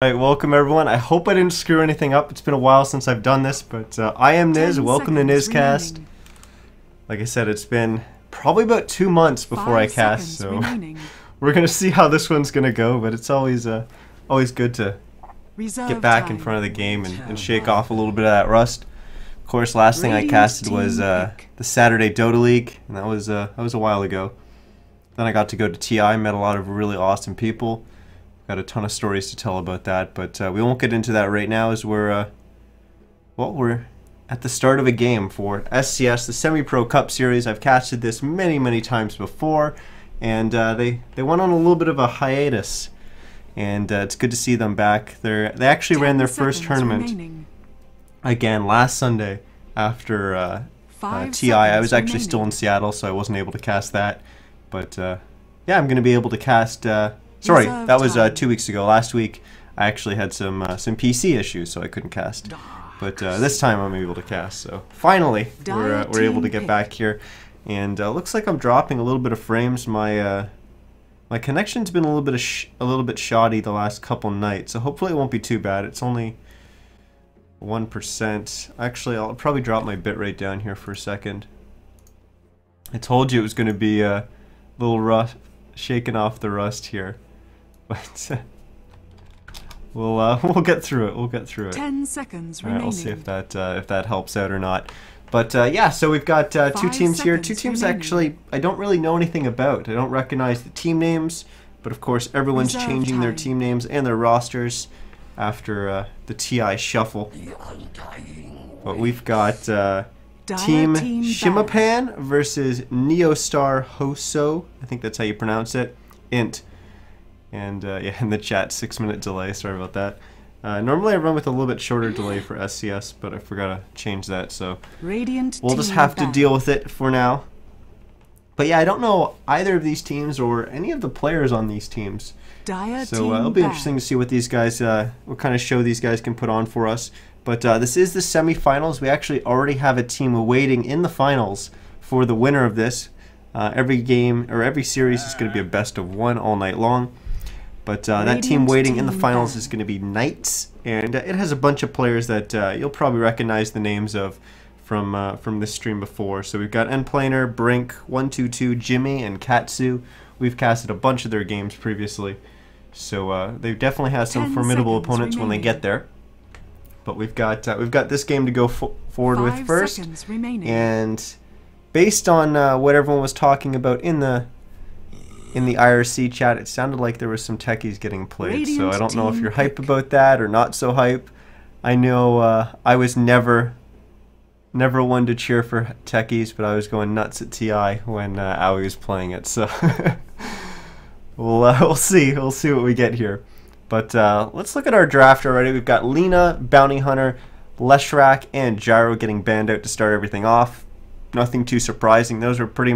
Alright, welcome everyone. I hope I didn't screw anything up. It's been a while since I've done this, but I am Niz. Welcome to Nizcast. Like I said, it's been probably about 2 months before I cast, so we're gonna see how this one's gonna go. But it's always good to get back in front of the game and shake off a little bit of that rust. Of course, last thing I casted was the Saturday Dota League, and that was a while ago. Then I got to go to TI, met a lot of really awesome people. Got a ton of stories to tell about that, but we won't get into that right now as we're at the start of a game for SCS, the Semi-Pro Cup Series. I've casted this many times before, and they went on a little bit of a hiatus, and it's good to see them back. They actually ran their first tournament again last Sunday after TI. I was actually still in Seattle, so I wasn't able to cast that, but yeah, I'm going to be able to cast... Sorry, that was 2 weeks ago. Last week, I actually had some PC issues, so I couldn't cast. But this time, I'm able to cast. So finally, we're able to get back here, and looks like I'm dropping a little bit of frames. My connection's been a little bit shoddy the last couple nights, so hopefully it won't be too bad. It's only 1%. Actually, I'll probably drop my bitrate down here for a second. I told you it was going to be a little rough, shaking off the rust here. But we'll get through it. We'll get through it. 10 seconds remaining. We'll see if that helps out or not. But yeah, so we've got two teams here. Two teams actually I don't really know anything about. I don't recognize the team names, but of course everyone's changing their team names and their rosters after the TI shuffle. But we've got Team Shimapan versus Neostar HoSeo. I think that's how you pronounce it. Int. And yeah, in the chat, 6-minute delay. Sorry about that. Normally I run with a little bit shorter delay for SCS, but I forgot to change that, so we'll just have to deal with it for now. But yeah, I don't know either of these teams or any of the players on these teams. So it'll be interesting to see what these guys, what kind of show these guys can put on for us. But this is the semifinals. We actually already have a team waiting in the finals for the winner of this. Every game or every series is going to be a best of one all night long. But that team waiting in the finals is going to be Knights, and it has a bunch of players that you'll probably recognize the names of from this stream before. So we've got Endplaner, Brink, 122, Jimmy, and Katsu. We've casted a bunch of their games previously, so they've definitely had some formidable opponents when they get there. But we've got this game to go forward with first, and based on what everyone was talking about in the IRC chat, it sounded like there was some techies getting played. So I don't know if you're hype about that or not so hype. I know I was never one to cheer for techies, but I was going nuts at TI when Aoi was playing it. So we'll see what we get here. But let's look at our draft already. We've got Lena, Bounty Hunter, Leshrak, and Gyro getting banned out to start everything off. Nothing too surprising. Those were pretty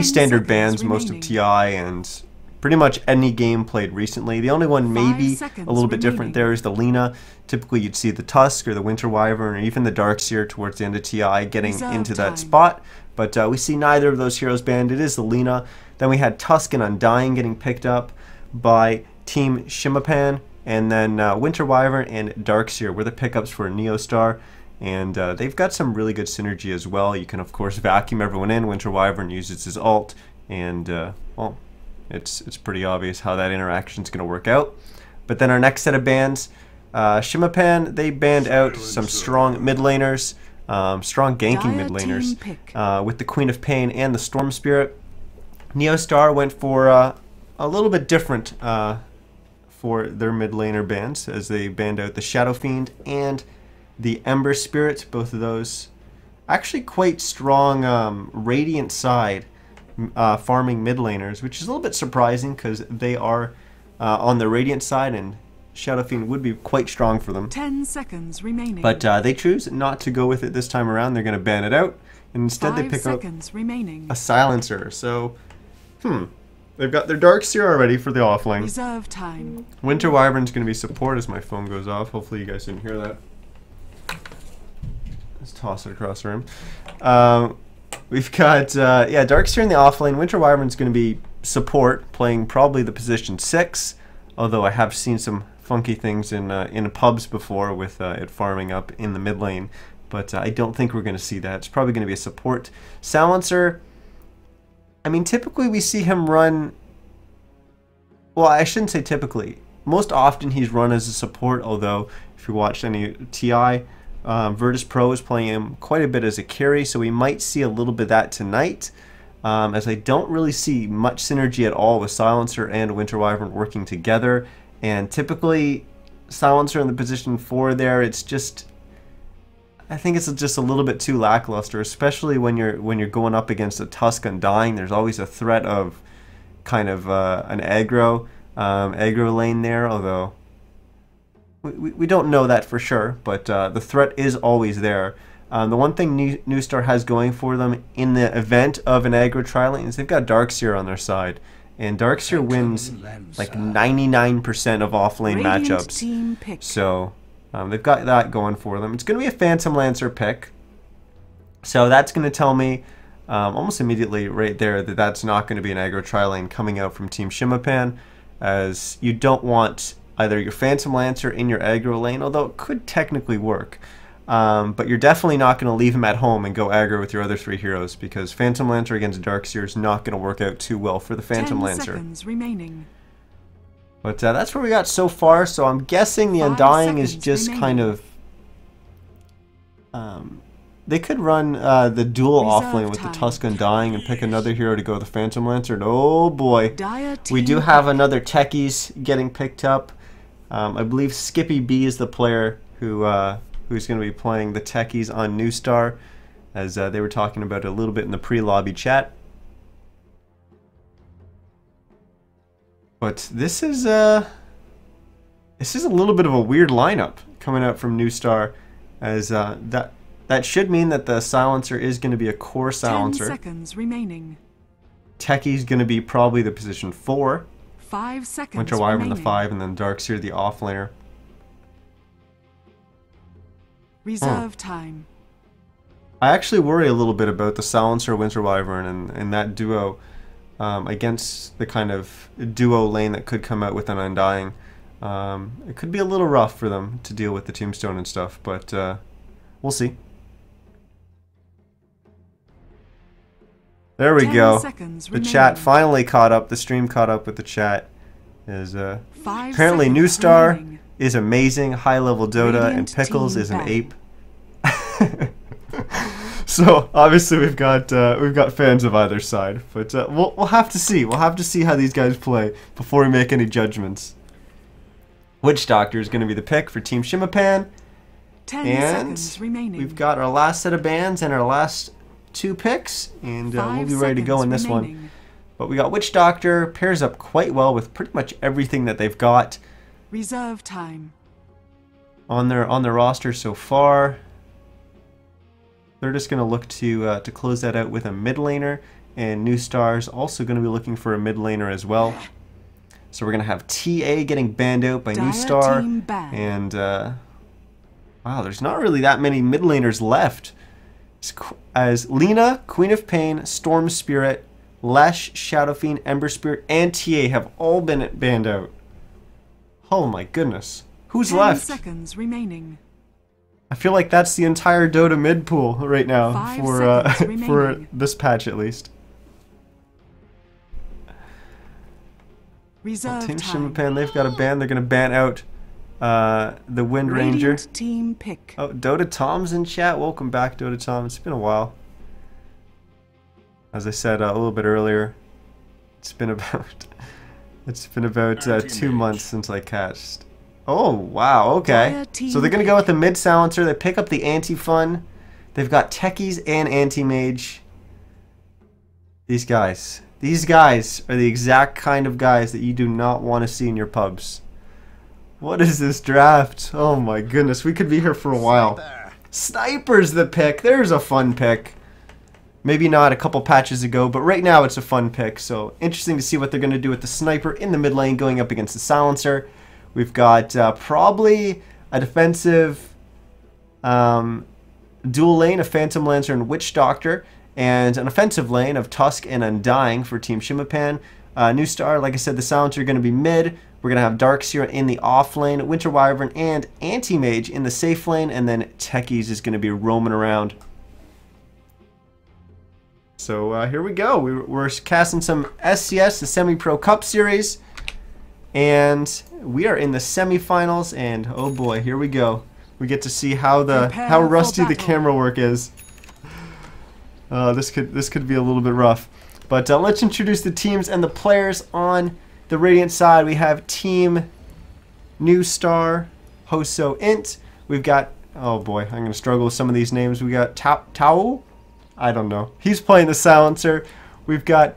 standard bans, most of TI, and pretty much any game played recently. The only one maybe a little bit different there is the Lena. Typically you'd see the Tusk or the Winter Wyvern or even the Darkseer towards the end of TI getting into that spot. But we see neither of those heroes banned. It is the Lena. Then we had Tusk and Undying getting picked up by Team Shimapan, and then Winter Wyvern and Darkseer were the pickups for Neostar. And they've got some really good synergy as well. You can, of course, vacuum everyone in. Winter Wyvern uses his ult, and, well, it's pretty obvious how that interaction is going to work out. But then our next set of bans, Shimapan, they banned out some strong mid laners, strong ganking mid laners, with the Queen of Pain and the Storm Spirit. Neostar went for a little bit different for their mid laner bans, as they banned out the Shadow Fiend and the Ember Spirit. Both of those actually quite strong Radiant side farming mid laners, which is a little bit surprising because they are on the Radiant side, and Shadow Fiend would be quite strong for them. 10 seconds remaining. But they choose not to go with it this time around. They're going to ban it out, and instead they pick up a Silencer. So, they've got their Darkseer already for the offlane. Reserve time. Winter Wyvern's going to be support as my phone goes off. Hopefully you guys didn't hear that. Let's toss it across the room. We've got, yeah, Darkseer in the offlane. Winter Wyvern's going to be support, playing probably the position 6. Although I have seen some funky things in pubs before with it farming up in the mid lane. But I don't think we're going to see that. It's probably going to be a support. Silencer, I mean, typically we see him run... Well, I shouldn't say typically. Most often he's run as a support, although if you watched any TI, Virtus Pro is playing him quite a bit as a carry, so we might see a little bit of that tonight. As I don't really see much synergy at all with Silencer and Winter Wyvern working together. And typically, Silencer in the position 4 there, it's just... I think it's just a little bit too lackluster, especially when you're going up against a Tusk Undying. There's always a threat of kind of an aggro lane there, although we don't know that for sure, but the threat is always there. The one thing New Star has going for them in the event of an aggro tri-lane is they've got Darkseer on their side, and Darkseer wins like 99% of off-lane matchups. So they've got that going for them. It's going to be a Phantom Lancer pick, so that's going to tell me almost immediately right there that that's not going to be an aggro tri-lane coming out from Team Shimapan, as you don't want either your Phantom Lancer in your aggro lane, although it could technically work. But you're definitely not going to leave him at home and go aggro with your other 3 heroes, because Phantom Lancer against Darkseer is not going to work out too well for the Phantom Lancer. 10 seconds remaining. But that's where we got so far, so I'm guessing the Undying is just kind of... they could run the dual offlane with the Tusk Undying and pick another hero to go with the Phantom Lancer, and oh boy, we do have another Techies getting picked up. I believe Skippy B is the player who's going to be playing the Techies on New Star, as they were talking about it a little bit in the pre-lobby chat. But this is a little bit of a weird lineup coming out from New Star, as that should mean that the Silencer is going to be a core Silencer. 10 seconds remaining. Techie's going to be probably the position 4. 5 seconds Winter Wyvern remaining. the 5, and then Darkseer the offlaner. Reserve time. I actually worry a little bit about the Silencer Winter Wyvern and that duo against the kind of duo lane that could come out with an Undying. It could be a little rough for them to deal with the Tombstone and stuff, but we'll see. There we go. The chat finally caught up. The stream caught up with the chat. Apparently New Star is amazing, high level Dota, and Pickles is an ape. So obviously we've got fans of either side, but we'll have to see. We'll have to see how these guys play before we make any judgments. Witch Doctor is going to be the pick for Team Shimapan, 10 and seconds remaining. we've got our last set of bans and our last 2 picks, and we'll be ready to go in this one. But we got Witch Doctor, pairs up quite well with pretty much everything that they've got Reserve time. on their roster so far. They're just going to look to close that out with a mid laner, and New Star's also going to be looking for a mid laner as well. So we're going to have TA getting banned out by New Star, and wow, there's not really that many mid laners left. As Lina, Queen of Pain, Storm Spirit, Lesh, Shadow Fiend, Ember Spirit, and TA have all been banned out. Oh my goodness. Who's 10 left? seconds remaining. I feel like that's the entire Dota mid pool right now 5 for seconds for remaining. this patch at least. Reserve Team time. Shimapan, they've got a ban. They're going to ban out the Wind Ranger. Radiant team pick. Oh, Dota Tom's in chat. Welcome back, Dota Tom. It's been a while. As I said a little bit earlier, it's been about 2 months since I cast. Oh wow, okay. So they're gonna go with the mid silencer. They pick up the anti-fun. They've got techies and anti-mage. These guys are the exact kind of guys that you do not want to see in your pubs. What is this draft? Oh my goodness, we could be here for a while. Sniper's the pick. There's a fun pick. Maybe not a couple patches ago, but right now it's a fun pick. So interesting to see what they're going to do with the sniper in the mid lane going up against the silencer. We've got probably a defensive dual lane of Phantom Lancer and Witch Doctor, and an offensive lane of Tusk and Undying for Team Shimapan. New Star, like I said, the silencer are going to be mid, We're going to have Darkseer in the off lane, Winter Wyvern and Anti-Mage in the safe lane, and then Techies is going to be roaming around. So here we go. We're casting some SCS, the Semi-Pro Cup Series, and we are in the semifinals, and oh boy, here we go. We get to see how rusty the camera work is. This could be a little bit rough. But let's introduce the teams and the players on the Radiant side. We have Team New Star, HoSeo.Int. We've got, oh boy, I'm going to struggle with some of these names. We got Tao? I don't know. He's playing the Silencer. We've got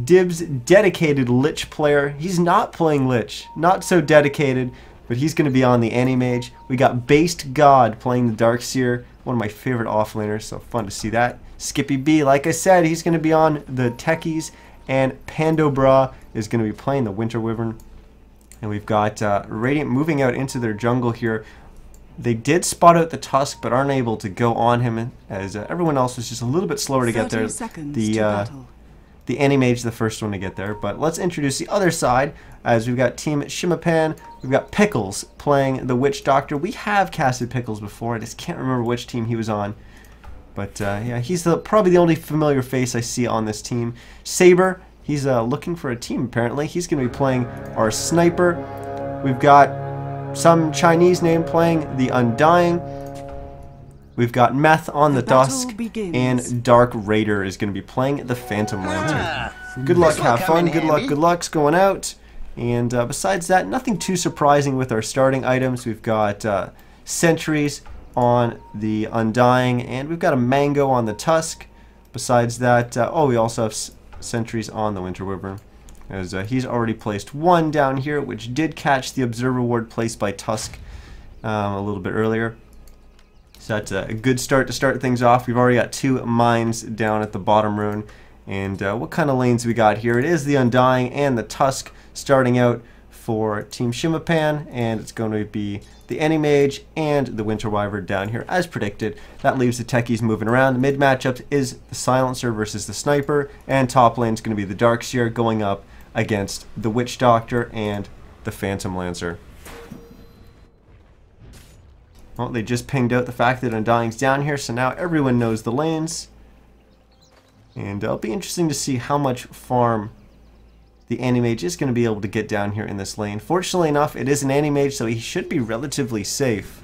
Dibs, dedicated Lich player. He's not playing Lich. Not so dedicated, but he's going to be on the Anti-Mage. We got Based God playing the Darkseer, one of my favorite offlaners, so fun to see that. Skippy B, like I said, he's going to be on the Techies, and Pandobra is going to be playing the Winter Wyvern. And we've got Radiant moving out into their jungle here. They did spot out the Tusk, but aren't able to go on him, as everyone else was just a little bit slower to get there. The Anti-Mage, the first one to get there. But let's introduce the other side, as we've got Team Shimapan. We've got Pickles playing the Witch Doctor. We have casted Pickles before. I just can't remember which team he was on. But yeah, he's probably the only familiar face I see on this team. Saber, he's looking for a team apparently. He's going to be playing our Sniper. We've got some Chinese name playing the Undying. We've got Meth on the Dusk, and Dark Raider is going to be playing the Phantom Lantern. Good luck, have fun, good luck's going out. And besides that, nothing too surprising with our starting items. We've got Sentries on the Undying, and we've got a Mango on the Tusk. Besides that, oh, we also have Sentries on the Winter Wyvern, as he's already placed one down here, which did catch the Observer Ward placed by Tusk a little bit earlier. So that's a good start to start things off. We've already got 2 mines down at the bottom rune. And what kind of lanes we got here? It is the Undying and the Tusk starting out for Team Shimapan, and it's going to be the Anti-Mage and the Winter Wyvern down here as predicted. That leaves the Techies moving around. The mid matchup is the Silencer versus the Sniper, and top lane is going to be the Darkseer going up against the Witch Doctor and the Phantom Lancer. Well, they just pinged out the fact that Undying's down here, so now everyone knows the lanes. And it'll be interesting to see how much farm the Anti-Mage is going to be able to get down here in this lane. Fortunately enough, it is an Anti-Mage, so he should be relatively safe.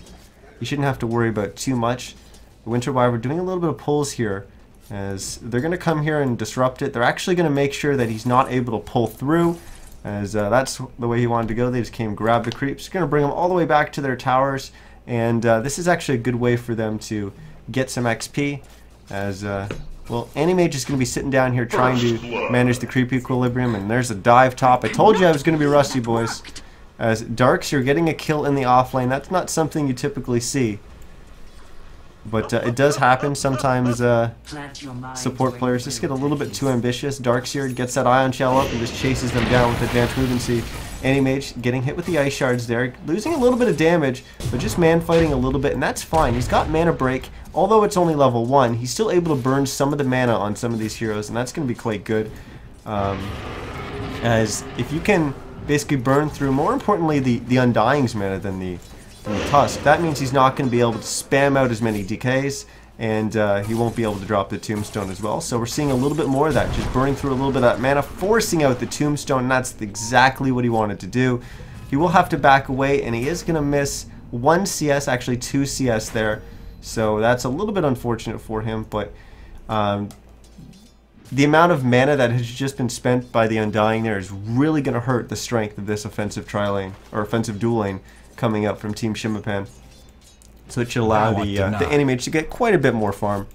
You shouldn't have to worry about too much. The Winter Wyvern doing a little bit of pulls here, as they're going to come here and disrupt it. They're actually going to make sure that he's not able to pull through, as that's the way he wanted to go. They just came, grab the creeps, going to bring them all the way back to their towers. And this is actually a good way for them to get some XP, as well, Anti-Mage is going to be sitting down here trying to manage the creep equilibrium, and there's a dive top. I told you I was going to be rusty, boys. As Darkseer getting a kill in the off lane, that's not something you typically see. But it does happen. Sometimes support players just get a little bit too ambitious. Darkseer gets that Ion Shell up and just chases them down with advanced movemency. Anti-Mage getting hit with the Ice Shards there, losing a little bit of damage, but just man-fighting a little bit, and that's fine. He's got Mana Break. Although it's only level 1, he's still able to burn some of the mana on some of these heroes, and that's going to be quite good. As if you can basically burn through, more importantly, the Undying's mana than the Tusk, that means he's not going to be able to spam out as many decays, and he won't be able to drop the Tombstone as well. So we're seeing a little bit more of that, just burning through a little bit of that mana, forcing out the Tombstone, and that's exactly what he wanted to do. He will have to back away, and he is going to miss 1 CS, actually 2 CS there. So that's a little bit unfortunate for him, but the amount of mana that has just been spent by the Undying there is really going to hurt the strength of this offensive tri-lane, or offensive dual lane coming up from Team Shimapan. So it should allow the Anti-Mage to get quite a bit more farm.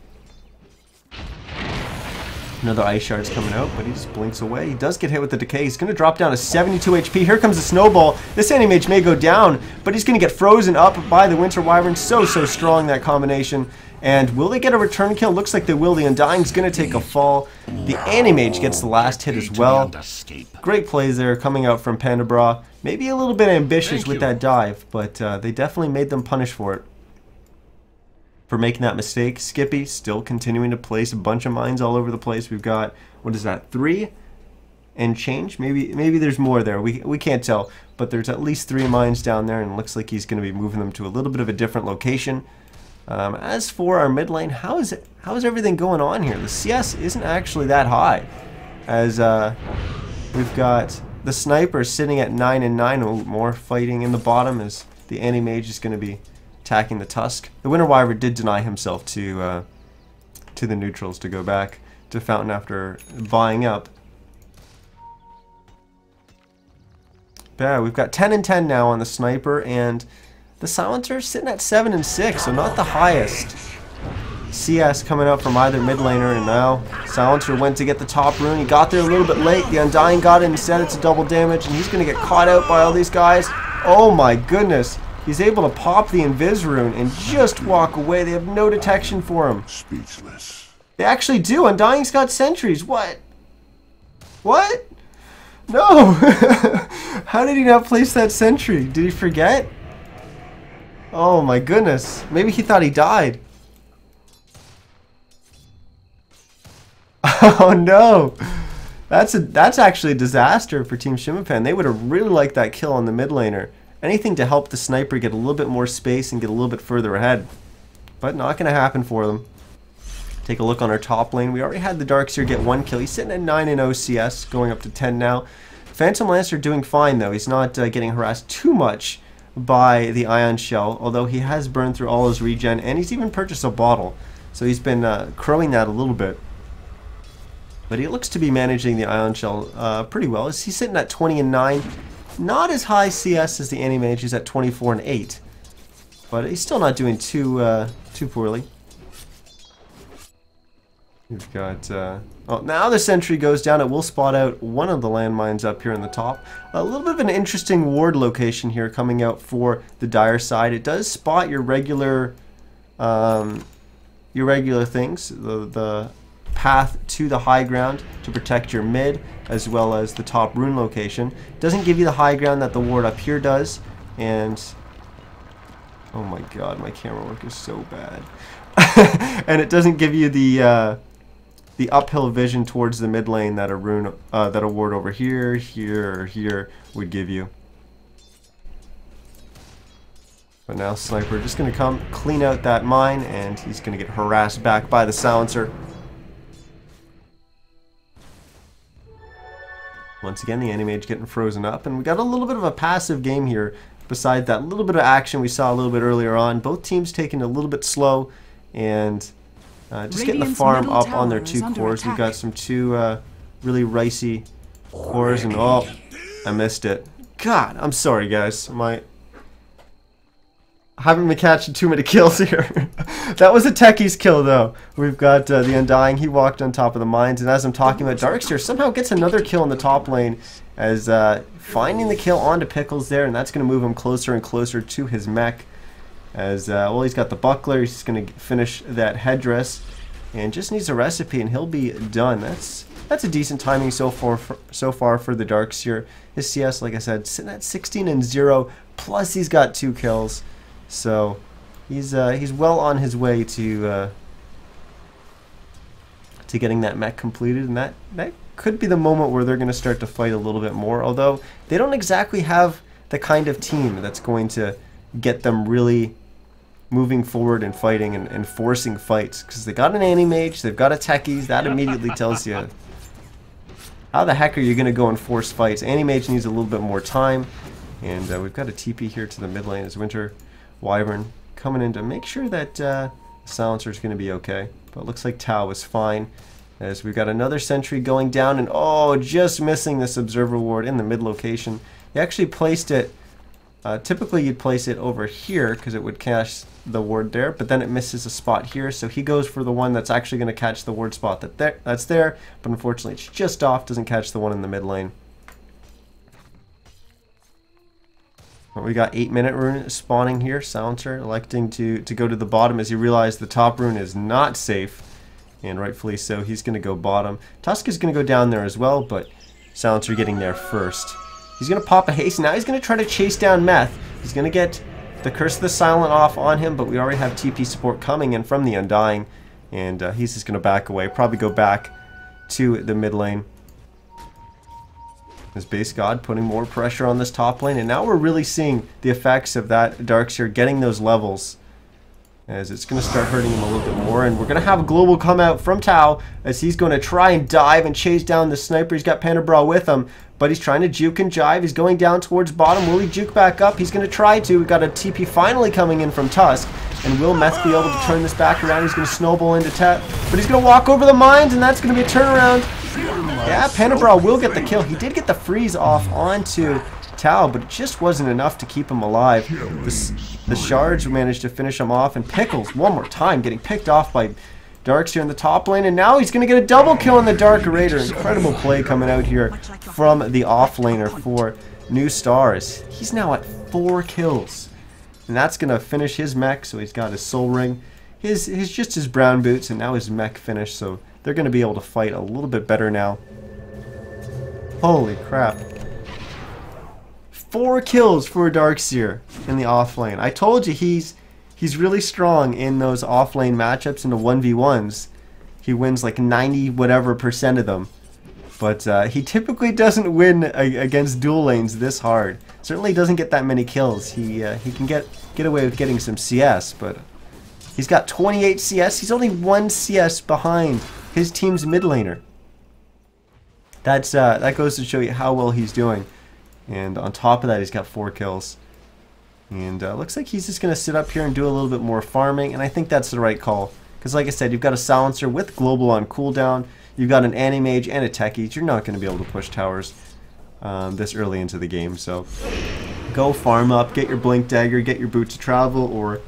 Another Ice Shard's coming out, but he just blinks away. He does get hit with the Decay. He's going to drop down to 72 HP. Here comes the Snowball. This Anti-Mage may go down, but he's going to get frozen up by the Winter Wyvern. So strong, that combination. And will they get a return kill? Looks like they will. The Undying's going to take a fall. The Anti-Mage gets the last hit as well. Great plays there coming out from Pandobra. Maybe a little bit ambitious with that dive, but they definitely made them punish for it. For making that mistake. Skippy still continuing to place a bunch of mines all over the place. We've got, what is that, 3 and change. Maybe there's more there. We can't tell. But there's at least 3 mines down there, and it looks like he's going to be moving them to a little bit of a different location. As for our mid lane, how is everything going on here? The CS isn't actually that high, as we've got the sniper sitting at 9 and 9. Oh, more fighting in the bottom as the anti-mage is going to be attacking the Tusk. The Winter Wyvern did deny himself to the neutrals to go back to Fountain after buying up. But yeah, we've got 10 and 10 now on the sniper, and the silencer sitting at 7 and 6, so not the highest. CS coming up from either mid laner, and now silencer went to get the top rune. He got there a little bit late. The Undying got it. Instead, it's a double damage, and he's going to get caught out by all these guys. Oh my goodness. He's able to pop the Invis rune and just walk away. They have no detection for him. Speechless. They actually do. Undying's got sentries. What? What? No! How did he not place that sentry? Did he forget? Oh my goodness. Maybe he thought he died. Oh no! That's actually a disaster for Team Shimapan. They would have really liked that kill on the mid laner. Anything to help the sniper get a little bit more space and get a little bit further ahead. But not going to happen for them. Take a look on our top lane. We already had the Darkseer get 1 kill. He's sitting at 9 in OCS, going up to 10 now. Phantom Lancer doing fine though. He's not getting harassed too much by the Ion Shell, although he has burned through all his regen, and he's even purchased a bottle. So he's been crowing that a little bit. But he looks to be managing the Ion Shell pretty well. He's sitting at 20 and 9. Not as high CS as the Anti-Mage. He's at 24 and 8. But he's still not doing too poorly. We've got, oh, now the sentry goes down. It will spot out one of the landmines up here in the top. A little bit of an interesting ward location here coming out for the Dire side. It does spot your regular things, the path to the high ground to protect your mid, as well as the top rune location. Doesn't give you the high ground that the ward up here does, and oh my god, my camera work is so bad. And it doesn't give you the uphill vision towards the mid lane that a rune, that a ward over here, here, or here would give you. But now Sniper just going to come clean out that mine, and he's going to get harassed back by the silencer. Once again, the Anti-Mage getting frozen up, and we got a little bit of a passive game here. Besides that little bit of action we saw a little bit earlier on, both teams taking it a little bit slow and just getting the farm up on their 2 cores. We've got some 2 really ricey cores, and oh, I missed it. God, I'm sorry guys. I haven't been catching too many kills here. That was a Techie's kill though. We've got the Undying. He walked on top of the mines, and as I'm talking about, Darkseer somehow gets another kill in the top lane, as finding the kill onto Pickles there, and that's going to move him closer and closer to his mech. As well, he's got the buckler. He's going to finish that headdress, and just needs a recipe, and he'll be done. That's a decent timing so far for the Darkseer. His CS, like I said, sitting at 16 and 0. Plus, he's got 2 kills, so he's well on his way to getting that mech completed, and that could be the moment where they're going to start to fight a little bit more. Although they don't exactly have the kind of team that's going to get them really moving forward and fighting and forcing fights, because they got an Anti-Mage, they've got a Techies. That immediately tells you how the heck are you going to go and force fights. Anti-Mage needs a little bit more time, and we've got a TP here to the mid lane as Winter Wyvern coming in to make sure that Silencer is going to be okay. But it looks like Tau is fine, as we've got another sentry going down, and oh, just missing this observer ward in the mid location. He actually placed it, typically you'd place it over here because it would catch the ward there, but then it misses a spot here, so he goes for the one that's actually going to catch the ward spot that's there, but unfortunately it's just off, doesn't catch the one in the mid lane. But we got 8-minute rune spawning here. Silencer electing to go to the bottom as he realized the top rune is not safe, and rightfully so. He's going to go bottom. Tusk is going to go down there as well, but Silencer getting there first. He's going to pop a haste. Now he's going to try to chase down Meth. He's going to get the Curse of the Silent off on him, but we already have TP support coming in from the Undying, and he's just going to back away, probably go back to the mid lane. As Base God putting more pressure on this top lane, and now we're really seeing the effects of that Darkseer getting those levels, as it's going to start hurting him a little bit more. And we're going to have a global come out from Tau as he's going to try and dive and chase down the sniper. He's got Panda Bra with him, but he's trying to juke and jive. He's going down towards bottom. Will he juke back up? He's going to try to. We've got a TP finally coming in from Tusk, and will Meth be able to turn this back around? He's going to snowball into Tet, but he's going to walk over the mines, and that's going to be a turnaround. Yeah, Panda Bra will get the kill. He did get the freeze off onto Tau, but it just wasn't enough to keep him alive. The shards managed to finish him off, and Pickles one more time getting picked off by Darkseer in the top lane, and now he's going to get a double kill on the Dark Raider. Incredible play coming out here from the off laner for New Stars. He's now at 4 kills, and that's going to finish his mech. So he's got his soul ring, his just his brown boots, and now his mech finished. So they're going to be able to fight a little bit better now. Holy crap. 4 kills for Darkseer in the off lane. I told you he's really strong in those off lane matchups in the 1v1s. He wins like 90 whatever % of them. But he typically doesn't win against dual lanes this hard. Certainly doesn't get that many kills. He can get away with getting some CS, but he's got 28 CS. He's only 1 CS behind his team's mid laner. That goes to show you how well he's doing. And on top of that, he's got 4 kills. And looks like he's just going to sit up here and do a little bit more farming. And I think that's the right call. Because like I said, you've got a Silencer with Global on cooldown. You've got an Animage and a Techie. You're not going to be able to push towers this early into the game. So go farm up, get your Blink Dagger, get your Boots of Travel, or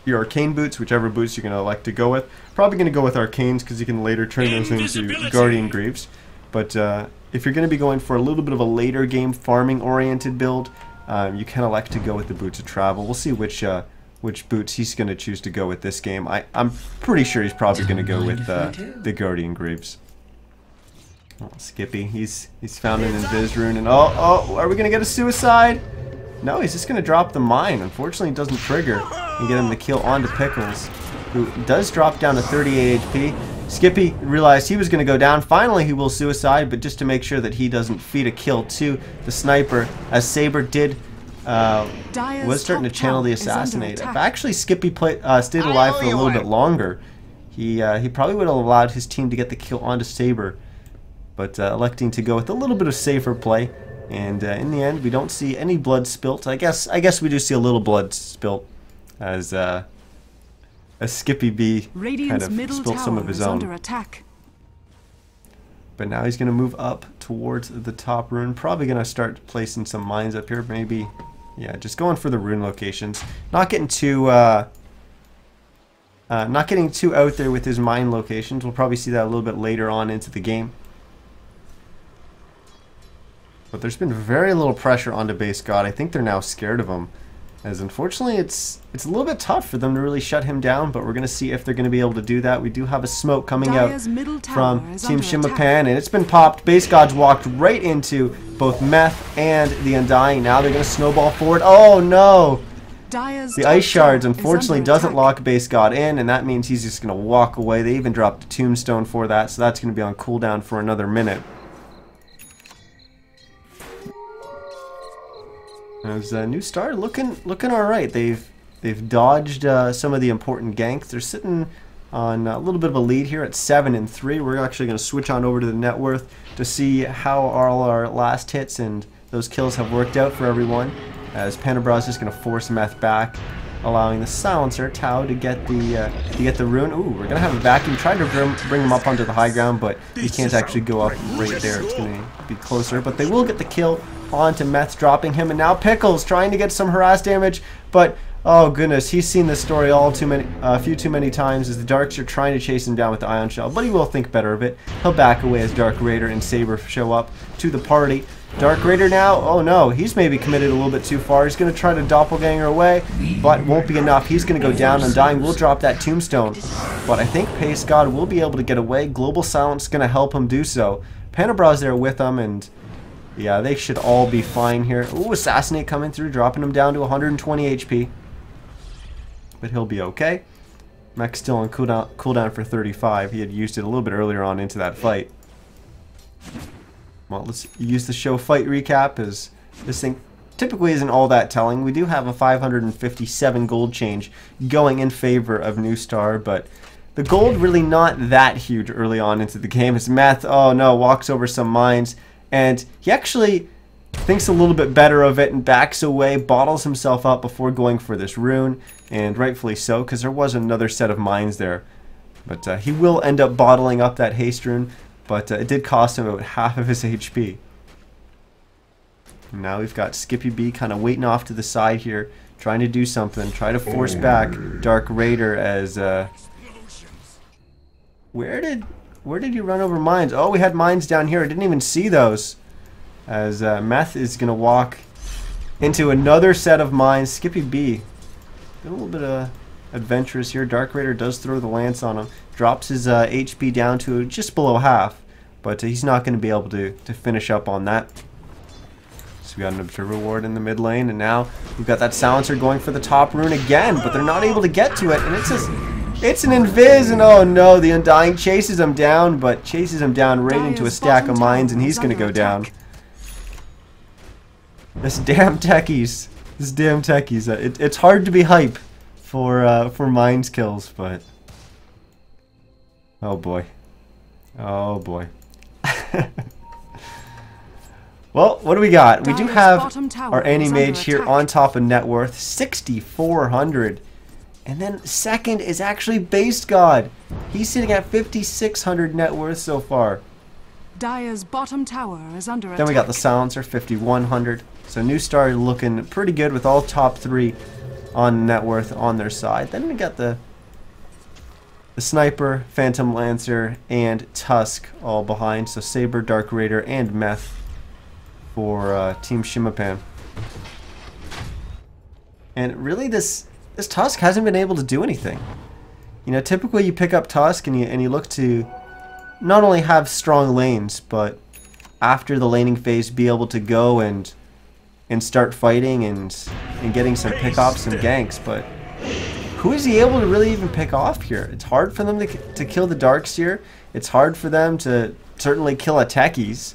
your Arcane Boots, whichever boots you're going to elect to go with. Probably going to go with Arcanes because you can later turn those into Guardian Greaves. But if you're going to be going for a little bit of a later game farming oriented build, you can elect to go with the Boots of Travel. We'll see which boots he's going to choose to go with this game. I'm pretty sure he's probably going to go with the Guardian Greaves. Oh, Skippy, he's found an Invis rune, and oh, are we going to get a suicide? No, he's just going to drop the mine. Unfortunately, it doesn't trigger and get him the kill onto Pickles, who does drop down to 38 HP. Skippy realized he was going to go down. Finally, he will suicide, but just to make sure that he doesn't feed a kill to the sniper, as Saber did was starting to channel the assassinate. If actually Skippy stayed alive for a little bit longer, he probably would have allowed his team to get the kill onto Saber, but electing to go with a little bit of safer play. And in the end, we don't see any blood spilt. I guess we do see a little blood spilt as Skippy B kind of spilled some of his own. But now he's going to move up towards the top rune. Probably going to start placing some mines up here. Maybe, yeah, just going for the rune locations. Not getting too out there with his mine locations. We'll probably see that a little bit later on into the game. But there's been very little pressure onto Base God. I think they're now scared of him, as unfortunately it's a little bit tough for them to really shut him down, but we're going to see if they're going to be able to do that. We do have a smoke coming out from Team Shimapan, and it's been popped. Base God's walked right into both Meth and the Undying. Now they're going to snowball forward. Oh no! The Ice Shards unfortunately doesn't lock Base God in, and that means he's just going to walk away. They even dropped a Tombstone for that, so that's going to be on cooldown for another minute. As New Star looking all right. They've dodged some of the important ganks. They're sitting on a little bit of a lead here at 7-3. We're actually going to switch on over to the net worth to see how all our last hits and those kills have worked out for everyone. As Panda Bra is just going to force Meth back, allowing the Silencer Tau to get the rune. Ooh, we're going to have a vacuum. Tried to bring him up onto the high ground, but he can't actually go up right there. It's going to be closer, but they will get the kill onto Meth, dropping him, and now Pickles trying to get some harass damage, but oh goodness, he's seen this story a few too many times as the Darks are trying to chase him down with the Ion Shell, but he will think better of it. He'll back away as Dark Raider and Saber show up to the party. Dark Raider now, oh no, he's maybe committed a little bit too far. He's going to try to doppelganger away, but won't be enough. He's going to go down. Undying will drop that Tombstone, but I think Base God will be able to get away. Global Silence is going to help him do so. Panda Bra's there with him, and yeah, they should all be fine here. Ooh, Assassinate coming through, dropping him down to 120 HP. But he'll be okay. Mech's still on cooldown for 35. He had used it a little bit earlier on into that fight. Well, let's use the show fight recap, as this thing typically isn't all that telling. We do have a 557 gold change going in favor of New Star, but the gold really not that huge early on into the game. As Meth, oh no, walks over some mines, and he actually thinks a little bit better of it and backs away, bottles himself up before going for this rune, and rightfully so, because there was another set of mines there. But he will end up bottling up that haste rune, but it did cost him about half of his HP. And now we've got Skippy B kind of waiting off to the side here, trying to do something, try to force back Dark Raider as... Where did you run over mines? Oh, we had mines down here. I didn't even see those. As Meth is going to walk into another set of mines. Skippy B, a little bit adventurous here. Dark Raider does throw the lance on him. Drops his HP down to just below half. But he's not going to be able to finish up on that. So we got an Observer Ward in the mid lane. And now we've got that Silencer going for the top rune again. But they're not able to get to it. And it's an invis. And oh no, the Undying chases him down. But chases him down right into a stack of mines. And he's going to go down. This damn techies. It's hard to be hype for mines kills, but oh boy. Well, what do we got? We do have our Anti-Mage here on top of net worth, 6,400. And then second is actually Base God. He's sitting at 5,600 net worth so far. Dire's bottom tower is under attack. Then we got the Silencer, 5,100. So New Star looking pretty good with all top three on net worth on their side. Then we got the Sniper, Phantom Lancer, and Tusk all behind. So Saber, Dark Raider, and Meth for Team Shimapan. And really this Tusk hasn't been able to do anything. You know, typically you pick up Tusk and you look to not only have strong lanes, but after the laning phase be able to go and start fighting and getting some pickoffs and ganks. But who is he able to really even pick off here? It's hard for them to kill the Darkseer. It's hard for them to certainly kill a Techies.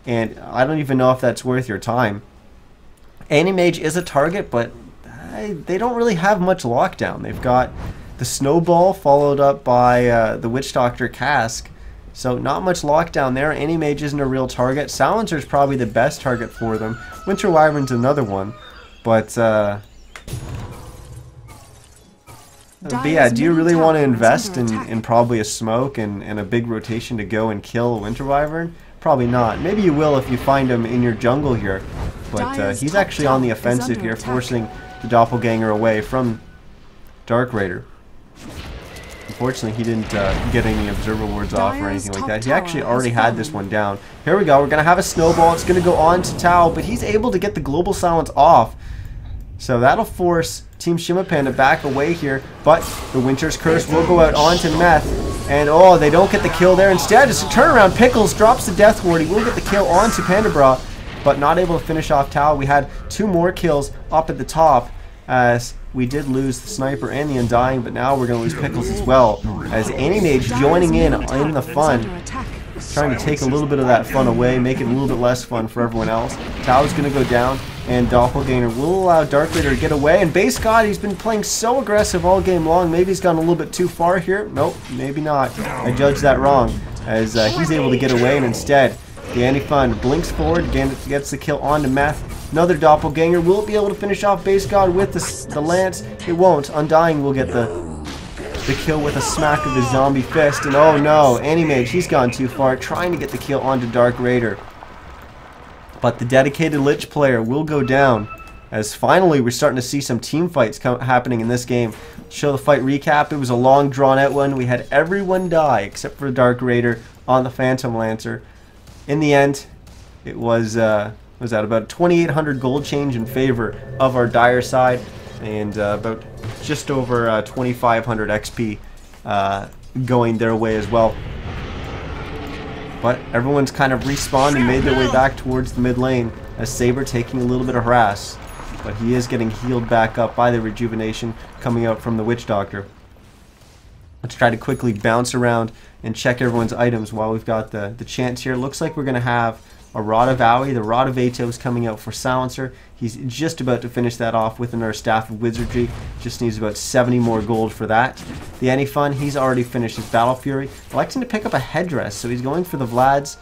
And I don't even know if that's worth your time. Anti-Mage is a target, but they don't really have much lockdown. They've got the Snowball followed up by the Witch Doctor Cask. So not much lockdown there. Anti-Mage isn't a real target. Silencer's probably the best target for them. Winter Wyvern's another one. But yeah, do you really want to invest in probably a smoke and a big rotation to go and kill a Winter Wyvern? Probably not. Maybe you will if you find him in your jungle here. But he's actually on the offensive here, forcing the Doppelganger away from Dark Raider. Unfortunately, he didn't get any Observer Wards off or anything like that. He actually already had this one down. Here we go. We're going to have a Snowball. It's going to go on to Tau, but he's able to get the Global Silence off. So that'll force Team Shimapan to back away here. But the Winter's Curse will go out onto Meth. And oh, they don't get the kill there. Instead, it's a turnaround. Pickles drops the Death Ward. He will get the kill onto Pandabra, but not able to finish off Tau. We had two more kills up at the top, as we did lose the Sniper and the Undying, but now we're going to lose Pickles as well, as Anti-Mage joining in the fun, trying to take a little bit of that fun away, make it a little bit less fun for everyone else. Tau's going to go down, and Doppelganger will allow Dark Raider to get away, and Base God, he's been playing so aggressive all game long. Maybe he's gone a little bit too far here. Nope, maybe not. I judged that wrong, as he's able to get away, and instead the Anti-Fun blinks forward, gets the kill onto Meth. Another Doppelganger. Will it be able to finish off Base God with the lance? It won't. Undying will get the kill with a smack of his zombie fist. And oh no, Anti-Mage, he's gone too far, trying to get the kill onto Dark Raider. But the dedicated Lich player will go down, as finally we're starting to see some team fights happening in this game. Show the fight recap. It was a long drawn out one. We had everyone die except for Dark Raider on the Phantom Lancer. In the end, it was at about 2,800 gold change in favor of our Dire side, and about just over 2,500 XP going their way as well. But everyone's kind of respawned and made their way back towards the mid lane, as Saber taking a little bit of harass, but he is getting healed back up by the rejuvenation coming out from the Witch Doctor. Let's try to quickly bounce around and check everyone's items while we've got the chance here. Looks like we're going to have a Rod of Owie. The Rod of Atos coming out for Silencer. He's just about to finish that off with another Staff of Wizardry. Just needs about 70 more gold for that. The Anyfun, he's already finished his Battle Fury. Electing to pick up a Headdress, so he's going for the Vlads.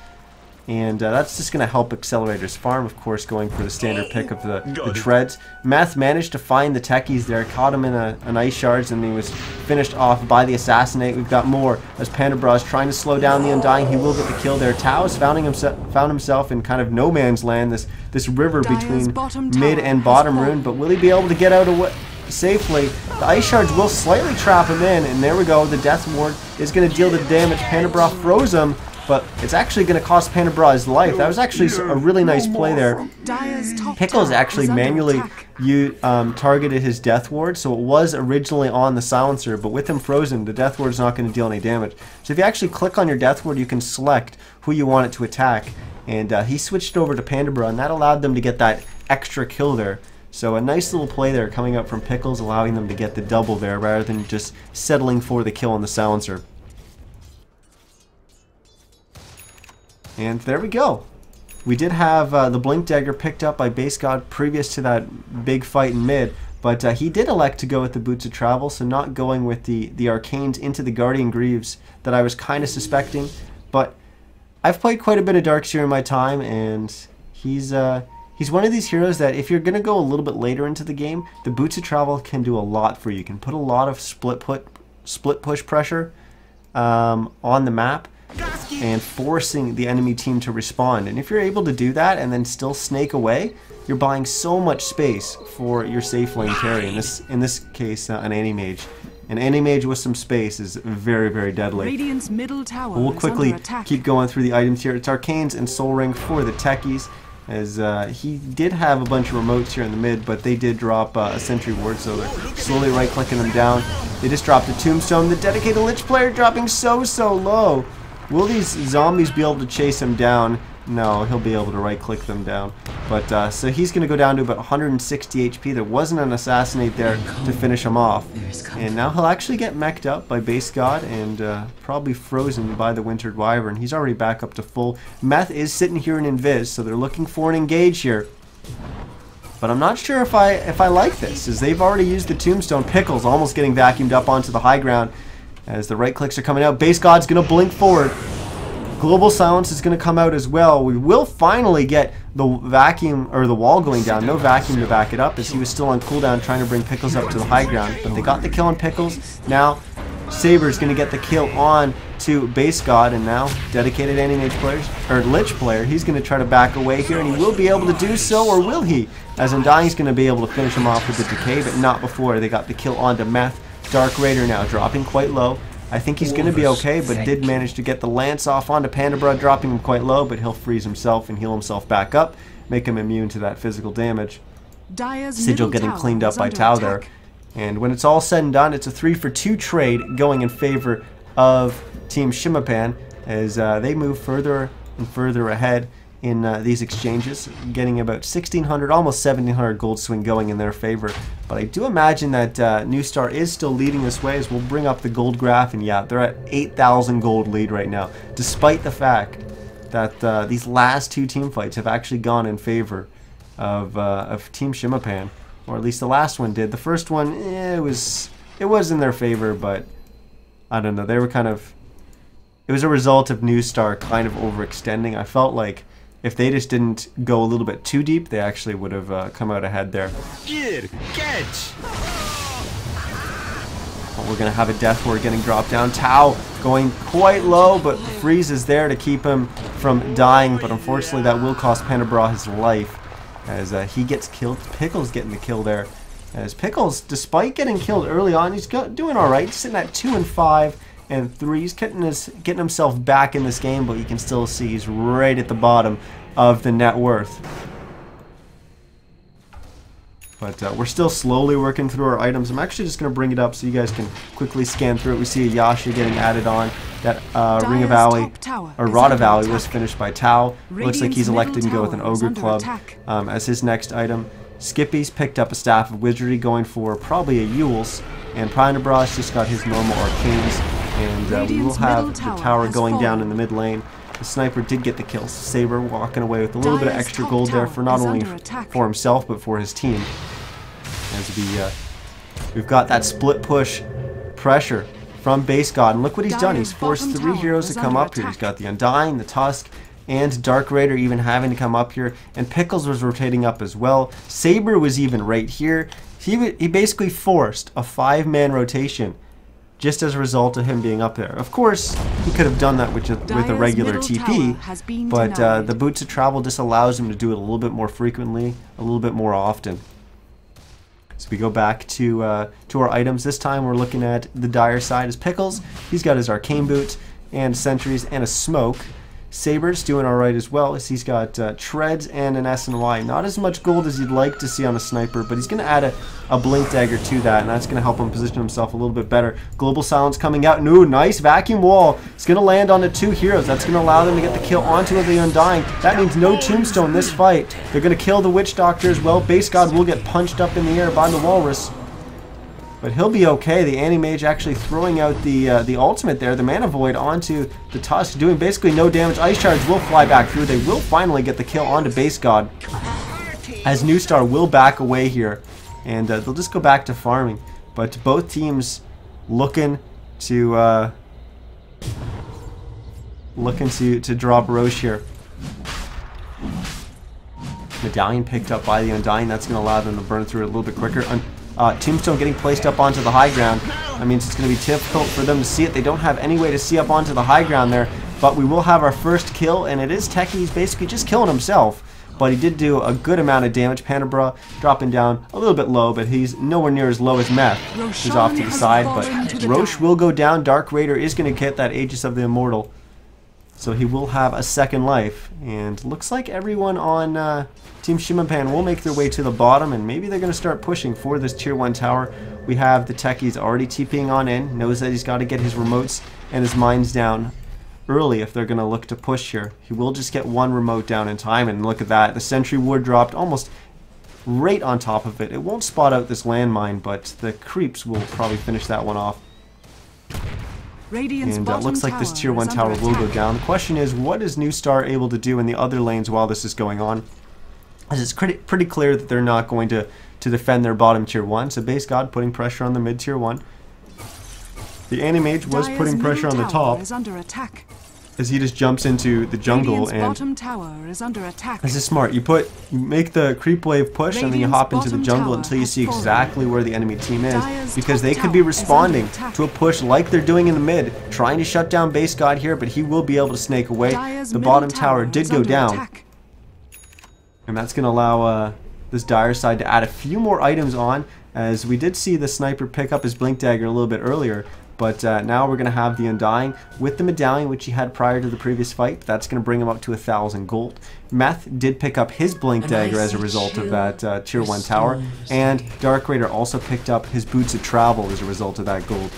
And that's just going to help accelerate his farm, of course, going for the standard pick of the Treads. Meth managed to find the techies there, caught him in an Ice Shards, and he was finished off by the Assassinate. We've got more as Pandabra is trying to slow down the Undying. He will get the kill there. Tao has found himself in kind of no man's land, this river between mid and bottom rune, but will he be able to get out safely? The Ice Shards will slightly trap him in, and there we go. The Death Ward is going to deal the damage. Pandabra froze him, but it's actually going to cost Pandabra his life. That was actually a really nice play there. Pickles actually manually targeted his Death Ward, so it was originally on the Silencer, but with him frozen, the Death Ward is not going to deal any damage. So if you actually click on your Death Ward, you can select who you want it to attack, and he switched over to Pandabra, and that allowed them to get that extra kill there. So a nice little play there coming up from Pickles, allowing them to get the double there rather than just settling for the kill on the Silencer. And there we go. We did have the Blink Dagger picked up by Base God previous to that big fight in mid, but he did elect to go with the Boots of Travel, so not going with the Arcanes into the Guardian Greaves that I was kind of suspecting. But I've played quite a bit of Darkseer in my time, and he's one of these heroes that if you're going to go a little bit later into the game, the Boots of Travel can do a lot for you. You can put a lot of split push pressure on the map, and forcing the enemy team to respond. And if you're able to do that and then still snake away, you're buying so much space for your safe lane carry. In this case, an Anti-Mage. An Anti-Mage with some space is very, very deadly. Radiant's middle tower we'll quickly keep going through the items here. It's Arcanes and Soul Ring for the techies, as he did have a bunch of remotes here in the mid, but they did drop a Sentry Ward, so they're slowly right-clicking them down. They just dropped a Tombstone. The dedicated Lich player dropping so low. Will these zombies be able to chase him down? No, he'll be able to right-click them down. But so he's going to go down to about 160 HP. There wasn't an Assassinate there to finish him off. And now he'll actually get mech'd up by Base God and probably frozen by the Wintered Wyvern. He's already back up to full. Meth is sitting here in Invis, so they're looking for an engage here. But I'm not sure if I like this, as they've already used the Tombstone. Pickles almost getting vacuumed up onto the high ground. As the right clicks are coming out, Base God's going to blink forward. Global Silence is going to come out as well. We will finally get the vacuum, or the wall going down. No vacuum to back it up, as he was still on cooldown trying to bring Pickles up to the high ground. But they got the kill on Pickles. Now, Saber's going to get the kill on to Base God, and now dedicated Anti-Mage players, or Lich player, he's going to try to back away here, and he will be able to do so, or will he? As Undying's going to be able to finish him off with the Decay, but not before they got the kill onto Meth. Dark Raider now dropping quite low. I think he's going to be okay, but did manage to get the Lance off onto Pandabra, dropping him quite low, but he'll freeze himself and heal himself back up, make him immune to that physical damage. Sigil getting cleaned up by Tau there. And when it's all said and done, it's a 3-for-2 trade going in favor of Team Shimapan, as they move further and further ahead in these exchanges, getting about 1,600, almost 1,700 gold swing going in their favor. But I do imagine that New Star is still leading this way, as we'll bring up the gold graph, and yeah, they're at 8,000 gold lead right now, despite the fact that these last two team fights have actually gone in favor of Team Shimapan, or at least the last one did. The first one, it was in their favor, but I don't know, they were kind of, it was a result of New Star kind of overextending. I felt like if they just didn't go a little bit too deep, they actually would have come out ahead there. Catch! Well, we're going to have a Death Ward getting dropped down. Tau going quite low, but the freeze is there to keep him from dying. But unfortunately, that will cost Pandabra his life, as he gets killed. Pickles getting the kill there. As Pickles, despite getting killed early on, he's doing alright. He's sitting at 2 and 5. And 3, he's getting himself back in this game, but you can still see he's right at the bottom of the net worth. But we're still slowly working through our items. I'm actually just going to bring it up so you guys can quickly scan through it. We see a Yasha getting added on. That Ring of Owie, or Rod of Owie, was finished by Tau. Looks like he's elected to go with an Ogre Club as his next item. Skippy's picked up a Staff of Wizardry, going for probably a Yule's. And Prynabra's just got his normal Arcanes. And we will have the tower going down in the mid lane. The sniper did get the kill. Saber walking away with a little bit of extra gold there for not only for himself but for his team. As we've got that split push pressure from Base God, and look what he's done. He's forced 3 heroes to come up here. He's got the Undying, the Tusk, and Dark Raider even having to come up here, and Pickles was rotating up as well. Saber was even right here. He basically forced a 5-man rotation just as a result of him being up there. Of course, he could have done that with a regular TP, but the Boots of Travel just allows him to do it a little bit more frequently, a little bit more often. So we go back to our items. This time we're looking at the dire side as Pickles. He's got his Arcane Boot and Sentries and a Smoke. Saber's doing alright as well, as he's got Treads and an S&Y. Not as much gold as you'd like to see on a sniper, but he's going to add a Blink Dagger to that, and that's going to help him position himself a little bit better. Global Silence coming out. Ooh, nice Vacuum Wall. It's going to land on the 2 heroes. That's going to allow them to get the kill onto the Undying. That means no Tombstone this fight. They're going to kill the Witch Doctor as well. Base God will get punched up in the air by the Walrus, but he'll be okay. The Anti-Mage actually throwing out the ultimate there, the Mana Void, onto the Tusk, doing basically no damage. Ice Shards will fly back through. They will finally get the kill onto Base God, as New Star will back away here, and they'll just go back to farming. But both teams looking to drop Roche here. Medallion picked up by the Undying. That's going to allow them to burn through it a little bit quicker. Tombstone getting placed up onto the high ground. That means it's going to be difficult for them to see it. They don't have any way to see up onto the high ground there. But we will have our first kill, and it is Techie. He's basically just killing himself. But he did do a good amount of damage. Pandabra dropping down a little bit low, but he's nowhere near as low as Meth. He's off to the side, but Roche will go down. Dark Raider is going to get that Aegis of the Immortal, so he will have a second life. And looks like everyone on Team Shimapan will make their way to the bottom, and maybe they're going to start pushing for this Tier 1 tower. We have the Techies already TPing on in, knows that he's got to get his remotes and his mines down early if they're going to look to push here. He will just get 1 remote down in time, and look at that. The Sentry Ward dropped almost right on top of it. It won't spot out this landmine, but the creeps will probably finish that one off. And it looks like this Tier 1 tower will go down. The question is, what is New Star able to do in the other lanes while this is going on? As it's pretty clear that they're not going to defend their bottom Tier 1. So Base God putting pressure on the mid Tier 1. The Anti-Mage was putting pressure on the top, as he just jumps into the jungle, and this is smart. You make the creep wave push, and then you hop into the jungle until you see exactly where the enemy team is, because they could be responding to a push like they're doing in the mid, trying to shut down Base God here, but he will be able to snake away. The bottom tower did go down, and that's going to allow this dire side to add a few more items on, as we did see the sniper pick up his Blink Dagger a little bit earlier. But now we're going to have the Undying with the Medallion, which he had prior to the previous fight. That's going to bring him up to 1,000 gold. Meth did pick up his Blink Dagger as a result of that Tier 1 tower. And Dark Raider also picked up his Boots of Travel as a result of that gold.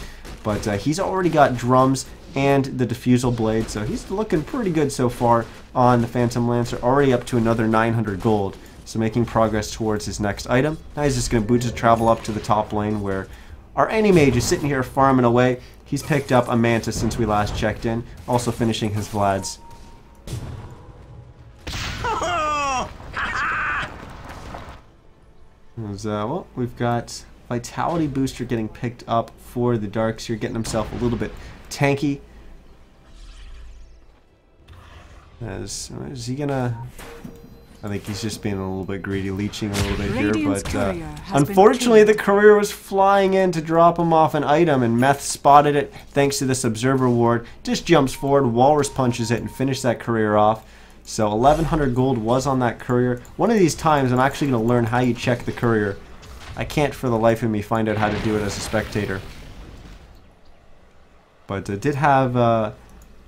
But he's already got drums and the Diffusal Blade, so he's looking pretty good so far on the Phantom Lancer. Already up to another 900 gold. So making progress towards his next item. Now he's just going to Boots of Travel up to the top lane, where our Anti-Mage is sitting here farming away. He's picked up a Manta since we last checked in, also finishing his Vlads. Well, we've got Vitality Booster getting picked up for the Darks here, getting himself a little bit tanky. Is he gonna... I think he's just being a little bit greedy, leeching a little bit here, but unfortunately the courier was flying in to drop him off an item, and Meth spotted it thanks to this Observer Ward, just jumps forward, Walrus punches it, and finished that courier off. So 1,100 gold was on that courier. One of these times I'm actually going to learn how you check the courier. I can't for the life of me find out how to do it as a spectator. But it did have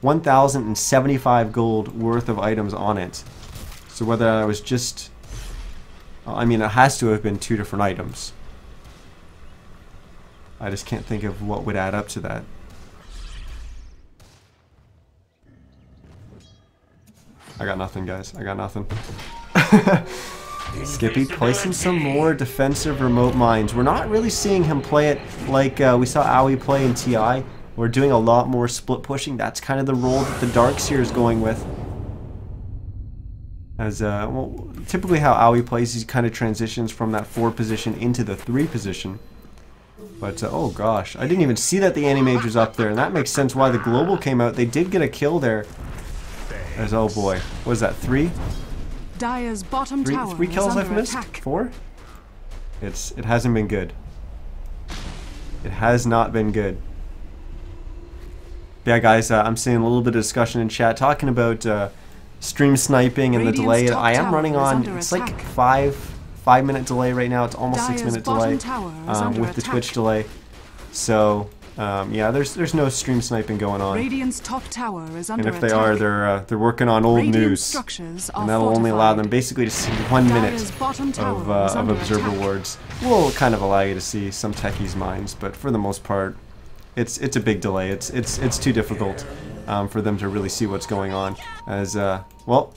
1,075 gold worth of items on it. So whether I was just... I mean, it has to have been 2 different items. I just can't think of what would add up to that. I got nothing, guys. I got nothing. Skippy placing some more defensive remote mines. We're not really seeing him play it like we saw Aoi play in TI. We're doing a lot more split pushing. That's kind of the role that the Darkseer is going with. As well, typically how Aoi plays, he kind of transitions from that 4 position into the 3 position. But oh gosh, I didn't even see that the Anti-Mage was up there, and that makes sense why the Global came out. They did get a kill there. As oh boy, what is that, 3? Dire's bottom tower 3 kills is I've under missed? attack. 4? It hasn't been good. It has not been good. Yeah, guys, I'm seeing a little bit of discussion in chat talking about stream sniping and the delay. I am running on, it's like 5-minute delay right now. It's almost 6-minute delay with the Twitch delay. So yeah, there's no stream sniping going on. Radiant's top tower is under and if they are, they're working on old news, and that'll only allow them basically to see 1 minute of observer wards. Will kind of allow you to see some techies' minds, but for the most part, it's a big delay. It's too difficult for them to really see what's going on. As well,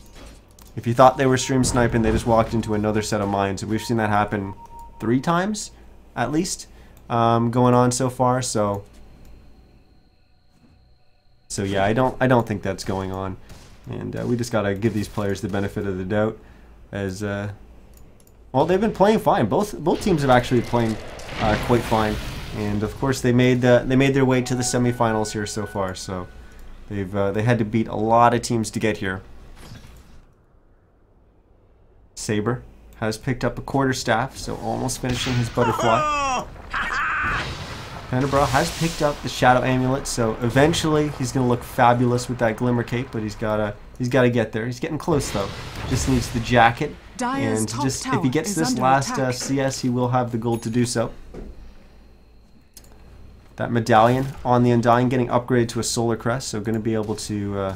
if you thought they were stream sniping, they just walked into another set of mines. We've seen that happen 3 times at least going on so far. So yeah, I don't think that's going on, and we just gotta give these players the benefit of the doubt. As well, they've been playing fine. Both teams have actually been playing quite fine. And of course, they made their way to the semifinals here so far. So they had to beat a lot of teams to get here. Saber has picked up a quarterstaff, so almost finishing his butterfly. Penumbra has picked up the shadow amulet, so eventually he's gonna look fabulous with that glimmer cape. But he's gotta get there. He's getting close though. Just needs the jacket, and just if he gets this last CS, he will have the gold to do so. That medallion on the Undying getting upgraded to a solar crest, so going to be able to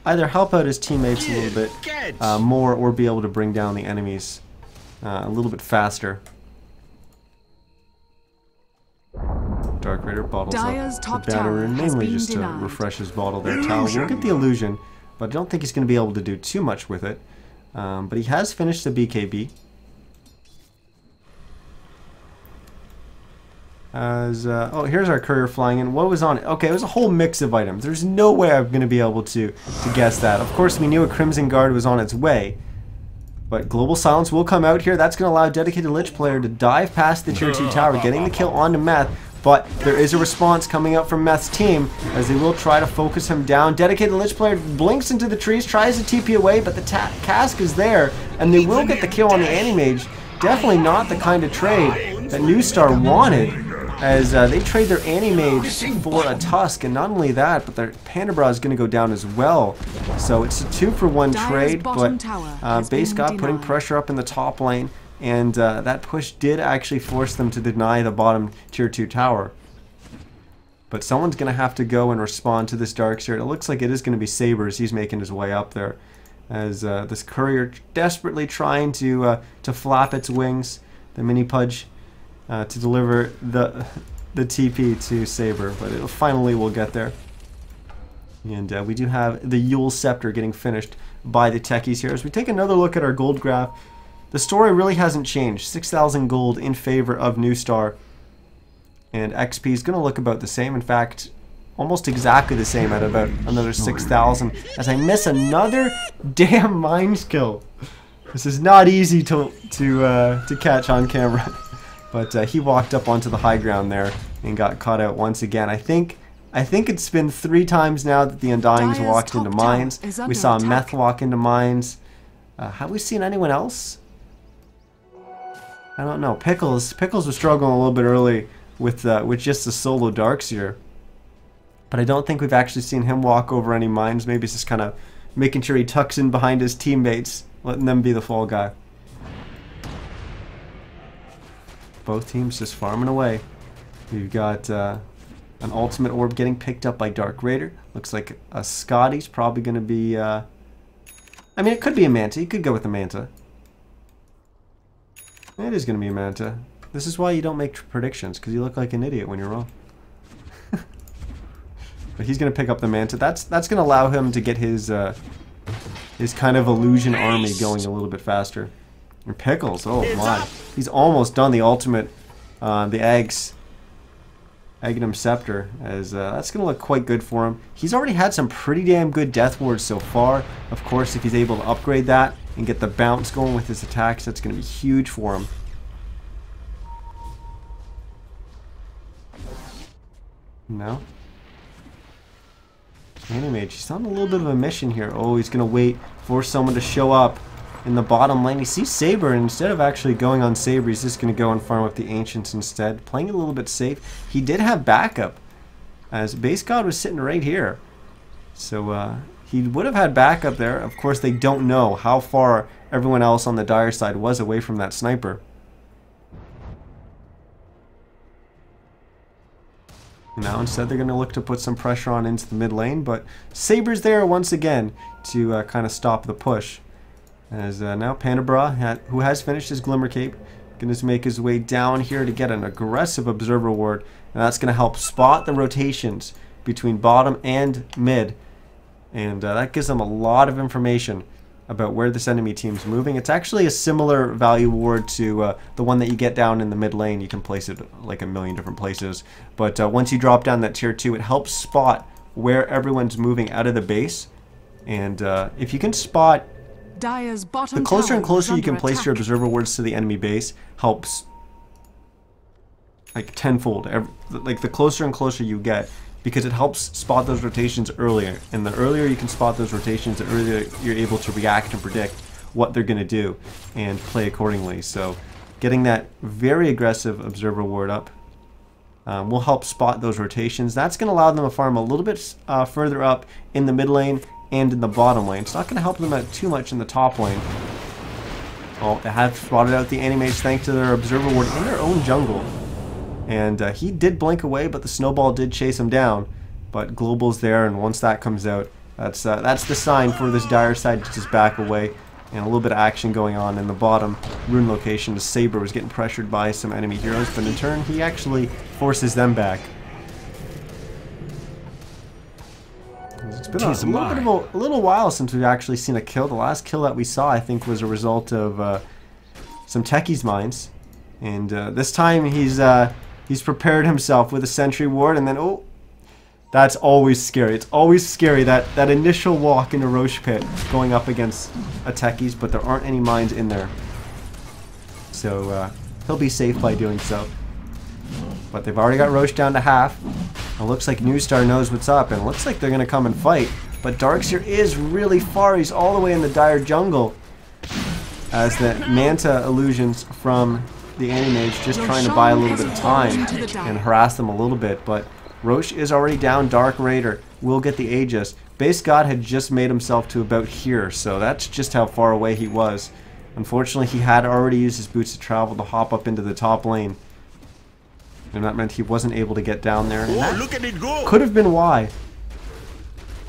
either help out his teammates a little bit more, or be able to bring down the enemies a little bit faster. Dark Raider bottles up the battery, mainly just to refresh his bottle there. Tal will get the illusion, but I don't think he's going to be able to do too much with it. But he has finished the BKB. As oh, here's our courier flying in. What was on it? Okay, it was a whole mix of items. There's no way I'm going to be able to guess that. Of course, we knew a Crimson Guard was on its way, but Global Silence will come out here. That's going to allow Dedicated Lich player to dive past the tier 2 tower, getting the kill onto Meth. But there is a response coming up from Meth's team, as they will try to focus him down. Dedicated Lich player blinks into the trees, tries to TP away, but the cask is there, and they will get the kill on the Anti-Mage. Definitely not the kind of trade that New Star wanted, as they trade their Anti-Mage for a Tusk, and not only that, but their Pandabra is going to go down as well. So it's a 2-for-1 trade, but Base got putting pressure up in the top lane, and that push did actually force them to deny the bottom tier 2 tower. But someone's going to have to go and respond to this Darkseer. It looks like it is going to be Saber as he's making his way up there, as this courier desperately trying to flap its wings, the mini Pudge, to deliver the TP to Saber, but it finally will get there. And we do have the Yule Scepter getting finished by the techies here. As we take another look at our gold graph, the story really hasn't changed. 6,000 gold in favor of New Star, and XP is going to look about the same. In fact, almost exactly the same at about another 6,000. As I miss another damn Mind Kill. This is not easy to catch on camera. But he walked up onto the high ground there and got caught out once again. I think it's been 3 times now that the Undyings walked into mines. We saw Meth walk into mines. Have we seen anyone else? I don't know. Pickles was struggling a little bit early with just the solo Darkseer. But I don't think we've actually seen him walk over any mines. Maybe it's just kind of making sure he tucks in behind his teammates, letting them be the fall guy. Both teams just farming away. We've got an ultimate orb getting picked up by Dark Raider. Looks like a Scotty's probably going to be... I mean, it could be a Manta. You could go with a Manta. It is going to be a Manta. This is why you don't make predictions, because you look like an idiot when you're wrong. But he's going to pick up the Manta. That's going to allow him to get his kind of illusion army going a little bit faster. And Pickles, oh my. He's almost done the ultimate, the eggs. Aghanim Scepter, as that's going to look quite good for him. He's already had some pretty damn good death wards so far. Of course, if he's able to upgrade that and get the bounce going with his attacks, that's going to be huge for him. No. Animage, he's on a little bit of a mission here. Oh, he's going to wait for someone to show up in the bottom lane. He sees Saber, and instead of actually going on Saber, he's just going to go and farm up the Ancients instead. Playing it a little bit safe. He did have backup, as Base God was sitting right here. So he would have had backup there. Of course, they don't know how far everyone else on the Dire side was away from that sniper. Now instead they're going to look to put some pressure on into the mid lane, but Saber's there once again to kind of stop the push. As now Pandabra, who has finished his Glimmer Cape, going to make his way down here to get an aggressive Observer Ward, and that's going to help spot the rotations between bottom and mid, and that gives them a lot of information about where this enemy team's moving. It's actually a similar value ward to the one that you get down in the mid lane. You can place it like a million different places, but once you drop down that tier 2, it helps spot where everyone's moving out of the base, and if you can spot Dire's bottom the closer and tower closer is you can under place attack. your observer wards to the enemy base, helps like tenfold. Like the closer and closer you get, because it helps spot those rotations earlier, and the earlier you can spot those rotations, the earlier you're able to react and predict what they're going to do and play accordingly. So getting that very aggressive observer ward up will help spot those rotations. That's going to allow them to farm a little bit further up in the mid lane and in the bottom lane. It's not going to help them out too much in the top lane. Oh, they have spotted out the Animage thanks to their observer ward in their own jungle. And he did blink away, but the snowball did chase him down. But Global's there, and once that comes out, that's the sign for this Dire side to just back away. And a little bit of action going on in the bottom rune location. The Saber was getting pressured by some enemy heroes, but in turn, he actually forces them back. It's been a little while since we've actually seen a kill. The last kill that we saw, I think, was a result of some Techie's mines. And this time he's prepared himself with a sentry ward, and then, oh, that's always scary. It's always scary, that initial walk in a Roche pit going up against a Techie's, but there aren't any mines in there. So he'll be safe by doing so. But they've already got Roche down to half. It looks like New Star knows what's up, and it looks like they're going to come and fight. But Darkseer is really far. He's all the way in the Dire jungle, as the Manta illusions from the Animage just trying to buy a little bit of time and harass them a little bit. But Roche is already down. Dark Raider will get the Aegis. Base God had just made himself to about here, so that's just how far away he was. Unfortunately, he had already used his boots of travel to hop up into the top lane, and that meant he wasn't able to get down there. And that look at it go. Could have been why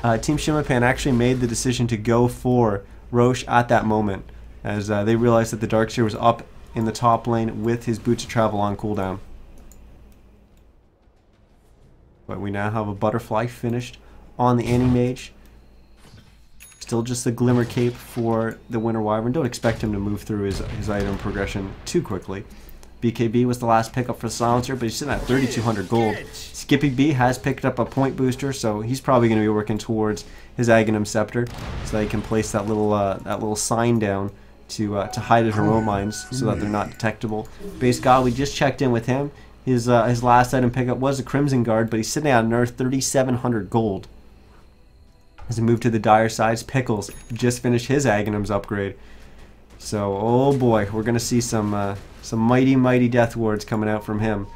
Team Shimapan actually made the decision to go for Roche at that moment, as they realized that the Darkseer was up in the top lane with his boots of travel on cooldown. But we now have a Butterfly finished on the Animage. Still just the Glimmer Cape for the Winter Wyvern. Don't expect him to move through his item progression too quickly. BKB was the last pickup for Silencer, but he's sitting at 3,200 gold. Skippy B has picked up a point booster, so he's probably going to be working towards his Aghanim Scepter, so that he can place that little sign down to hide his remote mines, so that they're not detectable. Base God, we just checked in with him. His last item pickup was a Crimson Guard, but he's sitting at another 3,700 gold. As he moved to the Dire sides, Pickles just finished his Aghanims upgrade. So, oh boy, we're going to see some mighty death wards coming out from him.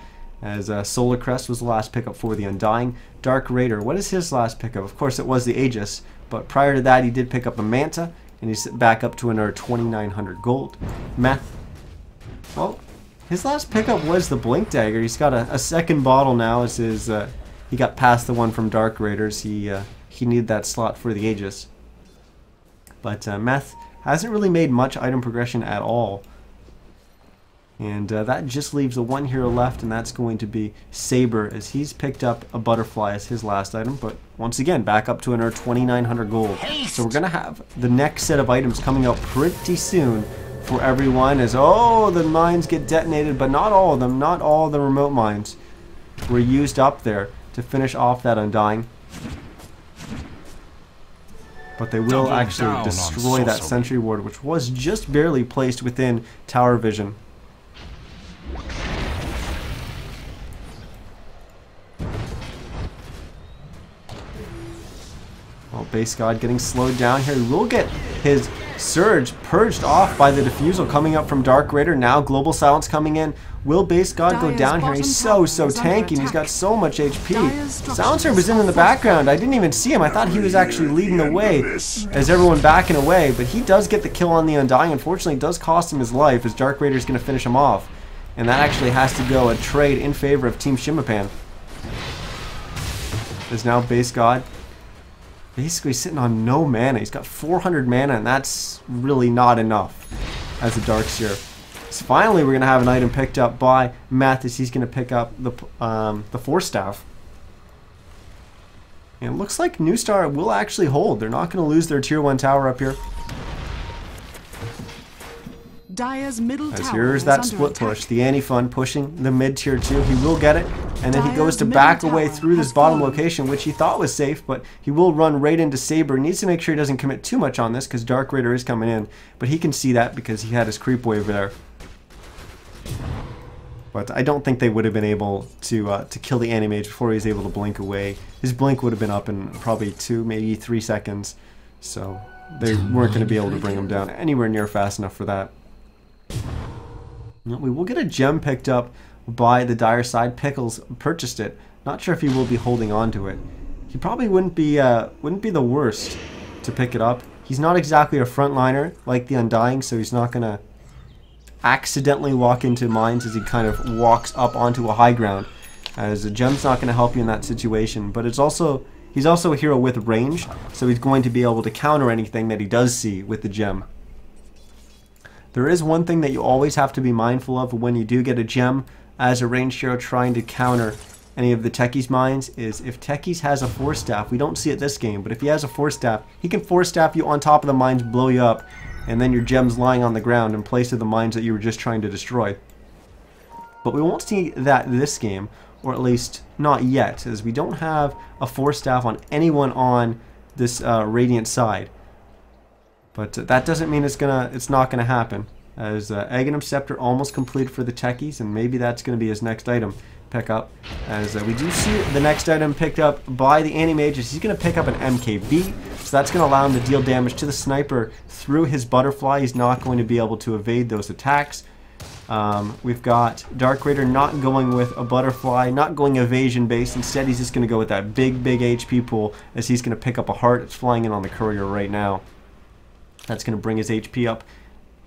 As Solar Crest was the last pickup for the Undying. Dark Raider, what is his last pickup? Of course it was the Aegis, but prior to that he did pick up a Manta, and he's back up to another 2,900 gold. Well, his last pickup was the Blink Dagger. He's got a second bottle now, as he got past the one from Dark Raiders. He needed that slot for the Aegis. But Meth hasn't really made much item progression at all. And that just leaves the one hero left, and that's going to be Saber, as he's picked up a Butterfly as his last item, but once again, back up to another 2,900 gold. So we're going to have the next set of items coming out pretty soon for everyone, as, oh, the mines get detonated, but not all of them, not all the remote mines. were used up there to finish off that Undying. But they will actually destroy that sentry ward, which was just barely placed within tower vision. Well, Base God getting slowed down here. He will get his Surge purged off by the Diffusal coming up from Dark Raider. Now Global Silence coming in. Will Base God go down here? He's so tanky. He's got so much HP. Silencer was in the background. I didn't even see him. I thought he was actually leading the way as everyone backing away. But he does get the kill on the Undying. Unfortunately, it does cost him his life as Dark Raider is going to finish him off. And that actually has to go a trade in favor of Team Shimapan. There's now Base God basically sitting on no mana. He's got 400 mana, and that's really not enough as a Darkseer. So finally, we're going to have an item picked up by Mathis. He's going to pick up the Force Staff. And it looks like New Star will actually hold. They're not going to lose their Tier 1 tower up here. Dire's middle As tower here's that split push. The Anti-Fun pushing the mid Tier 2. He will get it. And then he goes to back away through this bottom location, which he thought was safe, but he will run right into Saber. He needs to make sure he doesn't commit too much on this because Dark Raider is coming in. But he can see that because he had his creep wave there. But I don't think they would have been able to kill the Anti-Mage before he was able to blink away. His blink would have been up in probably 2, maybe 3 seconds. So they weren't going to be able to bring him down anywhere near fast enough for that. We will get a gem picked up by the Dire side. Pickles purchased it. Not sure if he will be holding on to it. He probably wouldn't be the worst to pick it up. He's not exactly a frontliner like the Undying, so he's not gonna accidentally walk into mines as he kind of walks up onto a high ground. As a gem's not gonna help you in that situation, but he's also a hero with range, so he's going to be able to counter anything that he does see with the gem. There is one thing that you always have to be mindful of when you do get a gem as a ranged hero trying to counter any of the Techie's mines is if Techie's has a Force Staff, we don't see it this game, but if he has a Force Staff, he can Force Staff you on top of the mines, blow you up, and then your gem's lying on the ground in place of the mines that you were just trying to destroy. But we won't see that this game, or at least not yet, as we don't have a Force Staff on anyone on this Radiant side. But that doesn't mean it's not gonna happen. As Aghanim Scepter almost complete for the Techies, and maybe that's gonna be his next item pick up. As we do see the next item picked up by the Anti-Mages, he's gonna pick up an MKB, so that's gonna allow him to deal damage to the sniper through his butterfly. He's not going to be able to evade those attacks. We've got Dark Raider not going with a butterfly, not going evasion based. Instead, he's just gonna go with that big HP pool, as he's gonna pick up a heart. It's flying in on the courier right now. That's going to bring his HP up.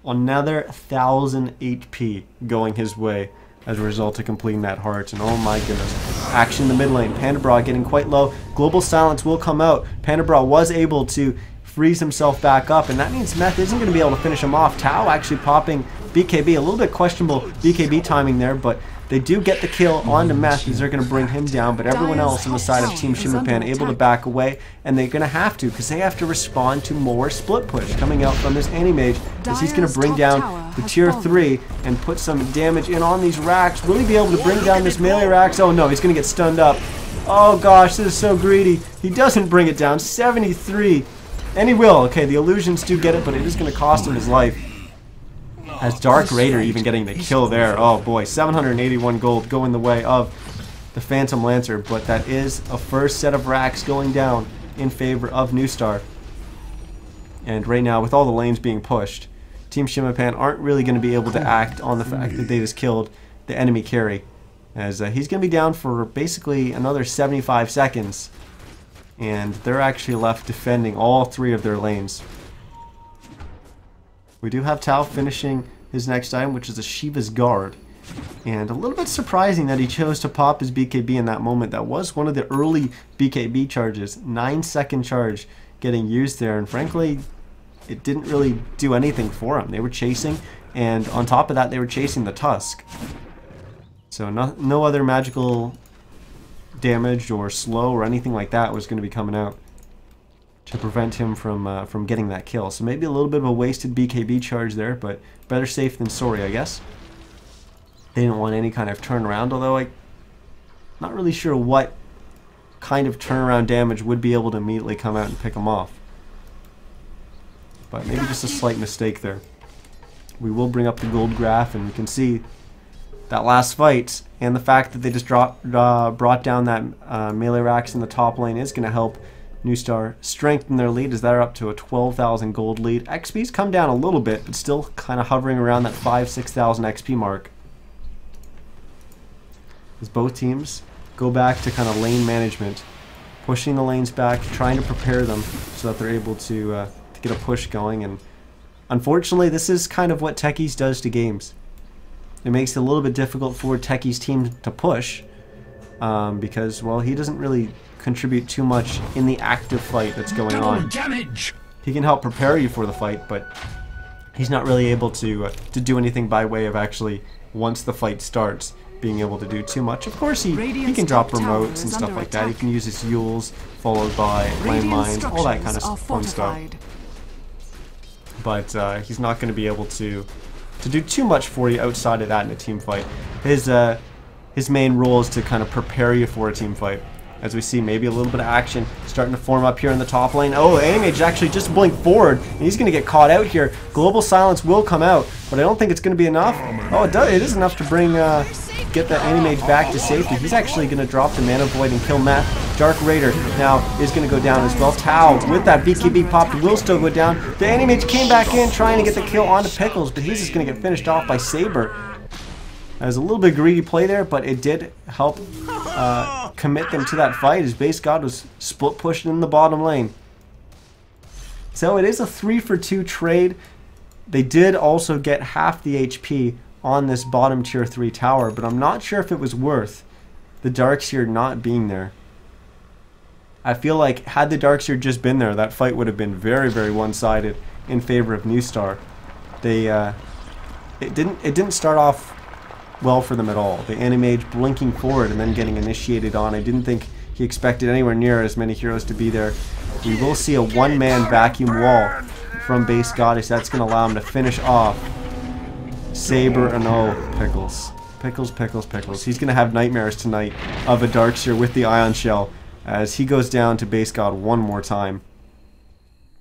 Another 1,000 HP going his way as a result of completing that heart. And oh my goodness. Action in the mid lane. Pandabra getting quite low. Global Silence will come out. Pandabra was able to freeze himself back up. And that means Meth isn't going to be able to finish him off. Tau actually popping BKB. A little bit questionable BKB timing there, but they do get the kill onto Meth as they're going to bring him down, but everyone else on the side of Team Shimapan able to back away, and they're going to have to because they have to respond to more split push coming out from this Anti-Mage as he's going to bring down the Tier 3 and put some damage in on these racks. Will he be able to bring down this melee racks? Oh no, he's going to get stunned up. Oh gosh, this is so greedy. He doesn't bring it down. 73. And he will. Okay, the illusions do get it, but it is going to cost him his life. As Dark Raider even getting the kill there. Oh boy, 781 gold going the way of the Phantom Lancer. But that is a first set of racks going down in favor of New Star. And right now, with all the lanes being pushed, Team Shimapan aren't really going to be able to act on the fact that they just killed the enemy carry. As he's going to be down for basically another 75 seconds. And they're actually left defending all 3 of their lanes. We do have Tau finishing his next item, which is a Shiva's Guard. And a little bit surprising that he chose to pop his BKB in that moment. That was one of the early BKB charges. 9-second charge getting used there. And frankly, it didn't really do anything for him. They were chasing, and on top of that, they were chasing the Tusk. So no other magical damage or slow or anything like that was going to be coming out to prevent him from getting that kill. So maybe a little bit of a wasted BKB charge there, but better safe than sorry, I guess. They didn't want any kind of turnaround, although Not really sure what kind of turnaround damage would be able to immediately come out and pick him off. But maybe just a slight mistake there. We will bring up the gold graph, and we can see that last fight and the fact that they just brought down that melee racks in the top lane is going to help New Star strengthen their lead, as they're up to a 12,000 gold lead. XP's come down a little bit, but still kind of hovering around that 5,000-6,000 XP mark. As both teams go back to kind of lane management, pushing the lanes back, trying to prepare them so that they're able to get a push going. And unfortunately, this is kind of what Techies does to games. It makes it a little bit difficult for Techies' team to push because, well, he doesn't really contribute too much in the active fight that's going on. Damage. He can help prepare you for the fight, but he's not really able to do anything by way of actually, once the fight starts, being able to do too much. Of course, he can drop remotes and stuff like that. He can use his Yules, followed by landmines, all that kind of fun stuff. But he's not going to be able to do too much for you outside of that in a team fight. His main role is to kind of prepare you for a team fight. As we see maybe a little bit of action starting to form up here in the top lane. Oh, Animage actually just blinked forward, and he's going to get caught out here. Global Silence will come out, but I don't think it's going to be enough. Oh, it is enough to bring get the Animage back to safety. He's actually going to drop the Mana Void and kill Matt. Dark Raider now is going to go down as well. Tau with that BKB pop will still go down. The Animage came back in trying to get the kill onto Pickles, but he's just going to get finished off by Saber. That was a little bit greedy play there, but it did help commit them to that fight as Base God was split pushing in the bottom lane. So it is a 3-for-2 trade. They did also get half the HP on this bottom tier 3 tower, but I'm not sure if it was worth the Darkseer not being there. I feel like had the Darkseer just been there, that fight would have been very, very one-sided in favor of New Star. It didn't start off well for them at all. The Animage blinking forward and then getting initiated on. I didn't think he expected anywhere near as many heroes to be there. We will see a one-man vacuum wall from Base Goddess. That's going to allow him to finish off Saber and Pickles. Pickles. He's going to have nightmares tonight of a Darkseer with the Ion Shell as he goes down to Base God one more time.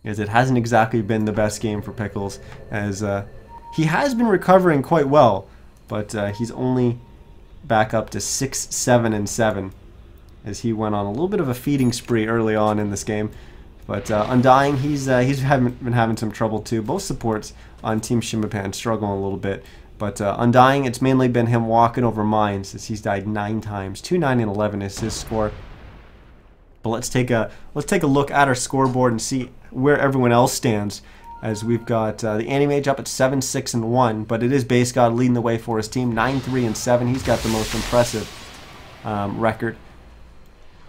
As it hasn't exactly been the best game for Pickles, as he has been recovering quite well, but he's only back up to 6, 7, and 7 as he went on a little bit of a feeding spree early on in this game. But Undying, he's been having some trouble too. Both supports on Team Shimapan struggling a little bit. But Undying, it's mainly been him walking over mines as he's died 9 times. 2, 9, and 11 is his score. But let's take a look at our scoreboard and see where everyone else stands. As we've got the Animage up at 7, 6, and 1, but it is Base God leading the way for his team, 9, 3, and 7. He's got the most impressive record.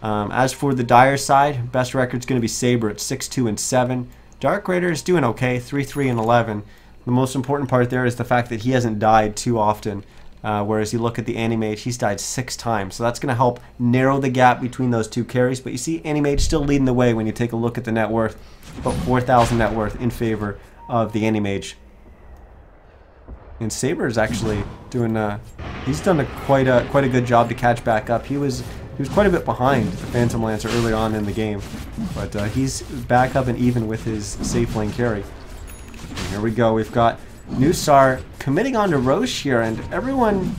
As for the Dire side, best record's going to be Saber at 6, 2, and 7. Dark Raider is doing okay, 3, 3, and 11. The most important part there is the fact that he hasn't died too often. Whereas you look at the Animage, he's died 6 times. So that's going to help narrow the gap between those two carries. But you see Animage still leading the way when you take a look at the net worth. About 4,000 net worth in favor of the Animage. And Saber is actually doing he's done quite a good job to catch back up. He was quite a bit behind the Phantom Lancer early on in the game. But he's back up and even with his safe lane carry. And here we go. We've got New Star committing on to Roche here, and everyone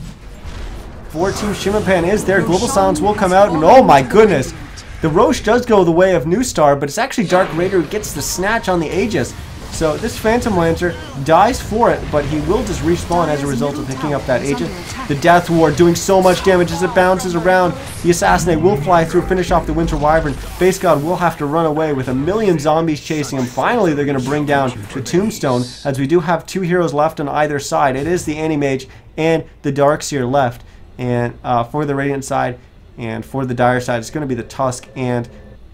for Team Shimapan is there. Global Silence will come out, and oh my goodness, the Roche does go the way of New Star, but it's actually Dark Raider who gets the snatch on the Aegis. So this Phantom Lancer dies for it, but he will just respawn as a result of picking up that Aegis. The Death Ward doing so much damage as it bounces around. The Assassinate will fly through, finish off the Winter Wyvern. Base God will have to run away with a million zombies chasing him. Finally, they're going to bring down the Tombstone, as we do have 2 heroes left on either side. It is the Animage and the Darkseer left. And for the Radiant side and for the Dire side, it's going to be the Tusk and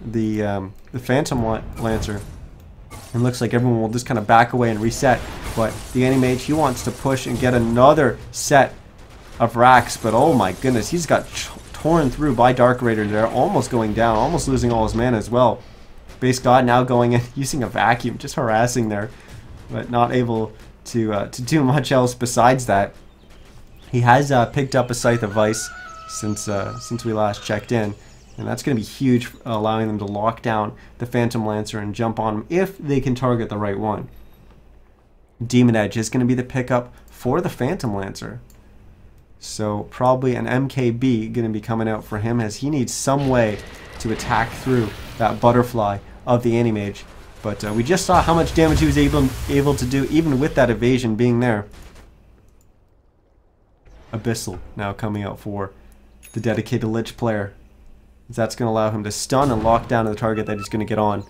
the Phantom Lancer. And looks like everyone will just kind of back away and reset. But the Animage, he wants to push and get another set of racks. But oh my goodness, he's got torn through by Dark Raider there. Almost going down, almost losing all his mana as well. Base God now going in, using a vacuum, just harassing there. But not able to do much else besides that. He has picked up a Scythe of Vice since we last checked in. And that's going to be huge, allowing them to lock down the Phantom Lancer and jump on him if they can target the right one. Demon Edge is going to be the pickup for the Phantom Lancer. So probably an MKB going to be coming out for him, as he needs some way to attack through that butterfly of the Anti-Mage. But we just saw how much damage he was able to do even with that evasion being there. Abyssal now coming out for the dedicated Lich player. That's going to allow him to stun and lock down to the target that he's going to get on.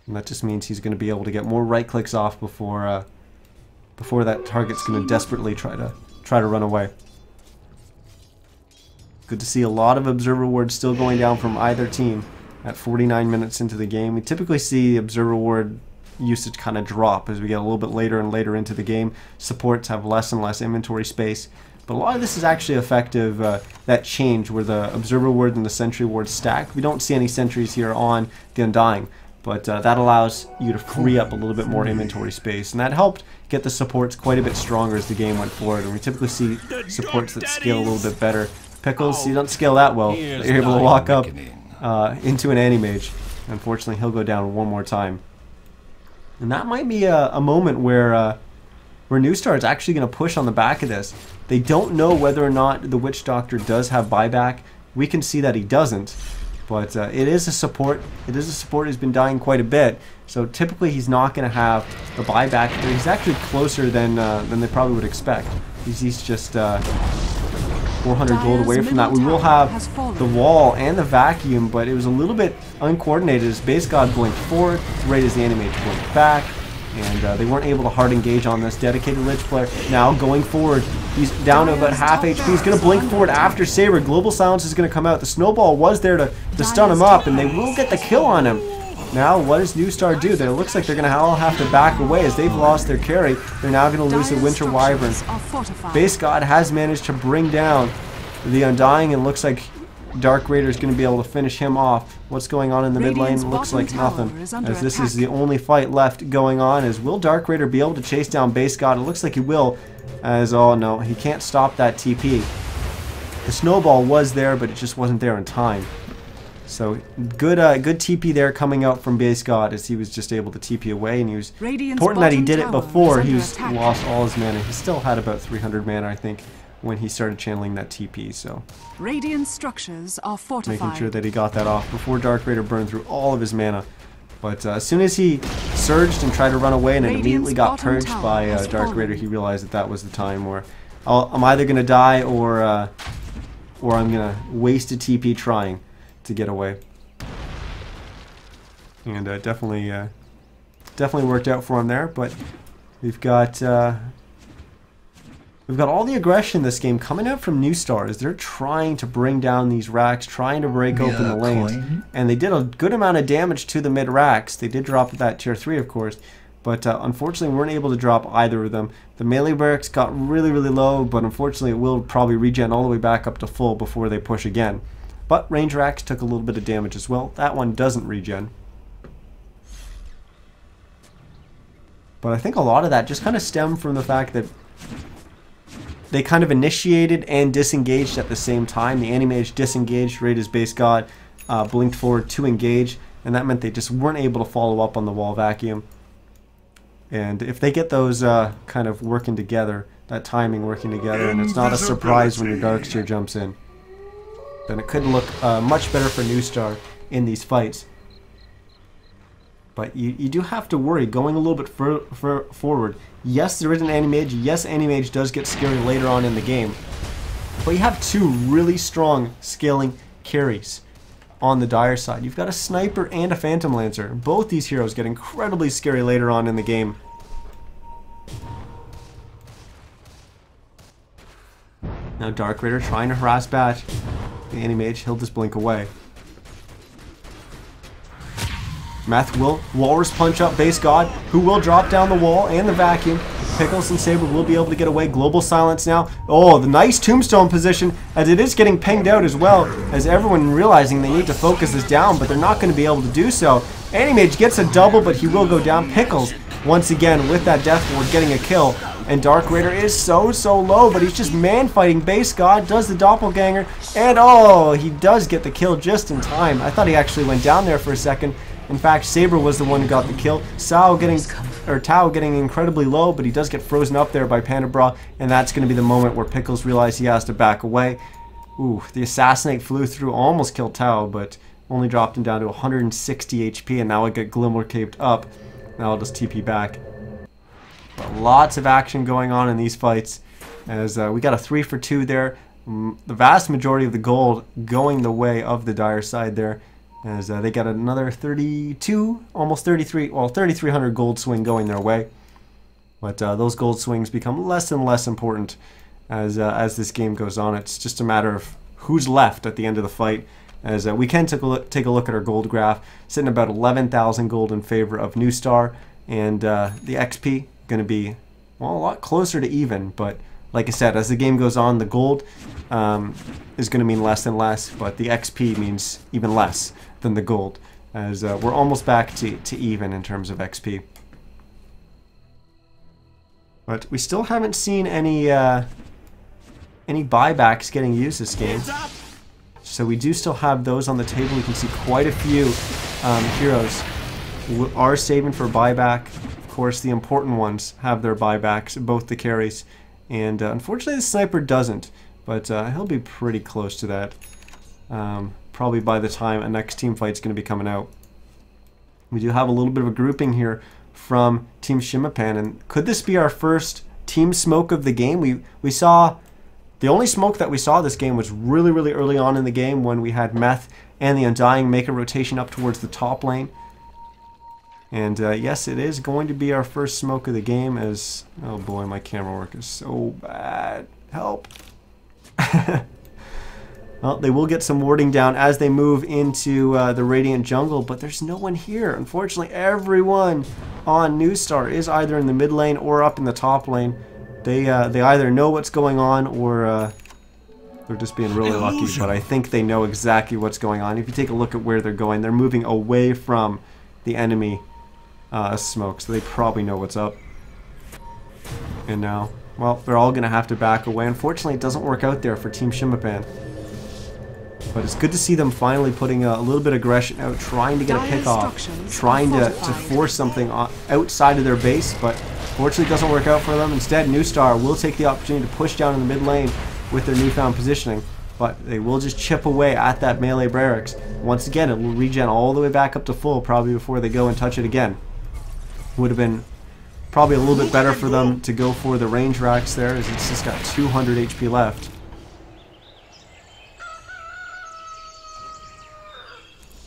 And that just means he's going to be able to get more right clicks off before that target's going to desperately try to run away. Good to see a lot of Observer Wards still going down from either team at 49 minutes into the game. We typically see Observer Ward usage kind of drop as we get a little bit later and later into the game. Supports have less and less inventory space. But a lot of this is actually effective, that change where the Observer Ward and the Sentry Ward stack. We don't see any sentries here on the Undying, but that allows you to free up a little bit more inventory space. And that helped get the supports quite a bit stronger as the game went forward. And we typically see supports that scale a little bit better. Pickles, you don't scale that well. You're able to walk up into an Anti-Mage. Unfortunately, he'll go down one more time. And that might be a moment where New Star is actually going to push on the back of this. They don't know whether or not the Witch Doctor does have buyback. We can see that he doesn't. But it is a support. It is a support who's been dying quite a bit. So typically he's not going to have the buyback. But he's actually closer than they probably would expect. He's just 400 gold away from that. We will have the wall and the vacuum, but it was a little bit uncoordinated as Base God blinked forward right as the Anti-Mage blinked back. And they weren't able to hard engage on this dedicated Lich player. Now going forward, he's down to about half HP. He's going to blink forward after Saber. Global Silence is going to come out. The Snowball was there to stun him up, and they will get the kill on him. Now, what does New Star do? It looks like they're going to all have to back away as they've lost their carry. They're now going to lose the Winter Wyvern. Base God has managed to bring down the Undying, and looks like Dark Raider is going to be able to finish him off. What's going on in the mid lane? Looks like nothing, as this is the only fight left going on. Is will Dark Raider be able to chase down Base God? It looks like he will, as oh no, he can't stop that TP. The Snowball was there, but it just wasn't there in time. So good TP there coming out from Base God, as he was just able to TP away, and he was important that he did it before he lost all his mana. He still had about 300 mana, I think, when he started channeling that TP, so Radiant structures are fortified. Making sure that he got that off before Dark Raider burned through all of his mana. But as soon as he surged and tried to run away and it immediately got purged by Dark Raider, he realized that that was the time where I'm either going to die or I'm going to waste a TP trying to get away. And definitely worked out for him there, but we've got all the aggression in this game coming out from New Star as they're trying to bring down these racks, trying to break open the lanes. And they did a good amount of damage to the mid racks. They did drop that tier 3, of course, but unfortunately weren't able to drop either of them. The melee barracks got really, really low, but unfortunately it will probably regen all the way back up to full before they push again. But range racks took a little bit of damage as well. That one doesn't regen. But I think a lot of that just kind of stemmed from the fact that they kind of initiated and disengaged at the same time. The Anti-Mage disengaged right as Base God blinked forward to engage, and that meant they just weren't able to follow up on the wall vacuum. And if they get those kind of working together, that timing working together, and it's not a surprise when your Darkseer jumps in, then it could look much better for New Star in these fights. But you do have to worry going a little bit forward. Yes, there is an Anti-Mage. Yes, Anti-Mage does get scary later on in the game. But you have two really strong scaling carries on the Dire side. You've got a Sniper and a Phantom Lancer. Both these heroes get incredibly scary later on in the game. Now Dark Raider trying to harass Batch. The Anti-Mage, he'll just blink away. Meth will Walrus punch up Base God, who will drop down the wall and the vacuum. Pickles and Saber will be able to get away. Global Silence now. Oh, the nice tombstone position, as it is getting pinged out as well, as everyone realizing they need to focus this down, but they're not going to be able to do so. Anti-Mage gets a double, but he will go down. Pickles, once again, with that Death Ward, getting a kill. And Dark Raider is so low, but he's just man-fighting Base God, does the doppelganger, and oh, he does get the kill just in time. I thought he actually went down there for a second. In fact, Saber was the one who got the kill. Tao getting incredibly low, but he does get frozen up there by Panda Bra, and that's going to be the moment where Pickles realizes he has to back away. Ooh, the Assassinate flew through, almost killed Tao, but only dropped him down to 160 HP, and now I get Glimmer caped up. Now I'll just TP back. But lots of action going on in these fights, as we got a 3 for 2 there. The vast majority of the gold going the way of the Dire side there, as they got another 32, almost 33, well, 3,300 gold swing going their way. But those gold swings become less and less important as this game goes on. It's just a matter of who's left at the end of the fight, as we can take a look at our gold graph, sitting about 11,000 gold in favor of New Star, and the XP going to be, well, a lot closer to even. But like I said, as the game goes on, the gold is going to mean less and less, but the XP means even less than the gold, as we're almost back to even in terms of XP. But we still haven't seen any buybacks getting used this game. So we do still have those on the table. You can see quite a few heroes are saving for buyback. Of course, the important ones have their buybacks, both the carries. And unfortunately, the sniper doesn't. But he'll be pretty close to that. Probably by the time a next team fight's going to be coming out. We do have a little bit of a grouping here from Team Shimapan. And could this be our first team smoke of the game? We saw... The only smoke that we saw this game was really early on in the game when we had Meth and the Undying make a rotation up towards the top lane. And yes, it is going to be our first smoke of the game as... Oh boy, my camera work is so bad. Help. Well, they will get some warding down as they move into the Radiant jungle, but there's no one here. Unfortunately, everyone on New Star is either in the mid lane or up in the top lane. They either know what's going on or they're just being really lucky, but I think they know exactly what's going on. If you take a look at where they're going, they're moving away from the enemy smoke, so they probably know what's up. And now, well, they're all going to have to back away. Unfortunately, it doesn't work out there for Team Shimapan. But it's good to see them finally putting a little bit of aggression out, trying to get a pick off, trying to force something outside of their base, but fortunately it doesn't work out for them. Instead, New Star will take the opportunity to push down in the mid lane with their newfound positioning, but they will just chip away at that melee barracks. Once again, it will regen all the way back up to full probably before they go and touch it again. Would have been probably a little bit better for them to go for the range racks there, as it's just got 200 HP left.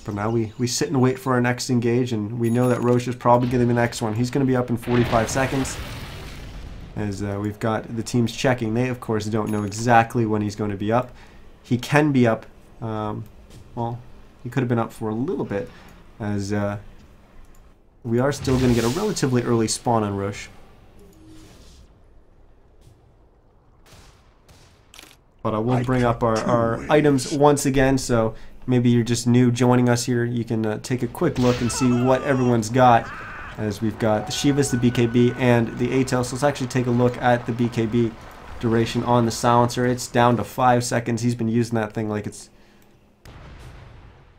But now we sit and wait for our next engage, and we know that Roche is probably going to be the next one. He's going to be up in 45 seconds. As we've got the teams checking. They, of course, don't know exactly when he's going to be up. He can be up, well, he could have been up for a little bit, as we are still going to get a relatively early spawn on Roche. But I will bring up our items once again, so maybe you're just new joining us here. You can take a quick look and see what everyone's got, as we've got the Shivas, the BKB, and the ATEL. So let's actually take a look at the BKB duration on the silencer. It's down to 5 seconds. He's been using that thing like it's,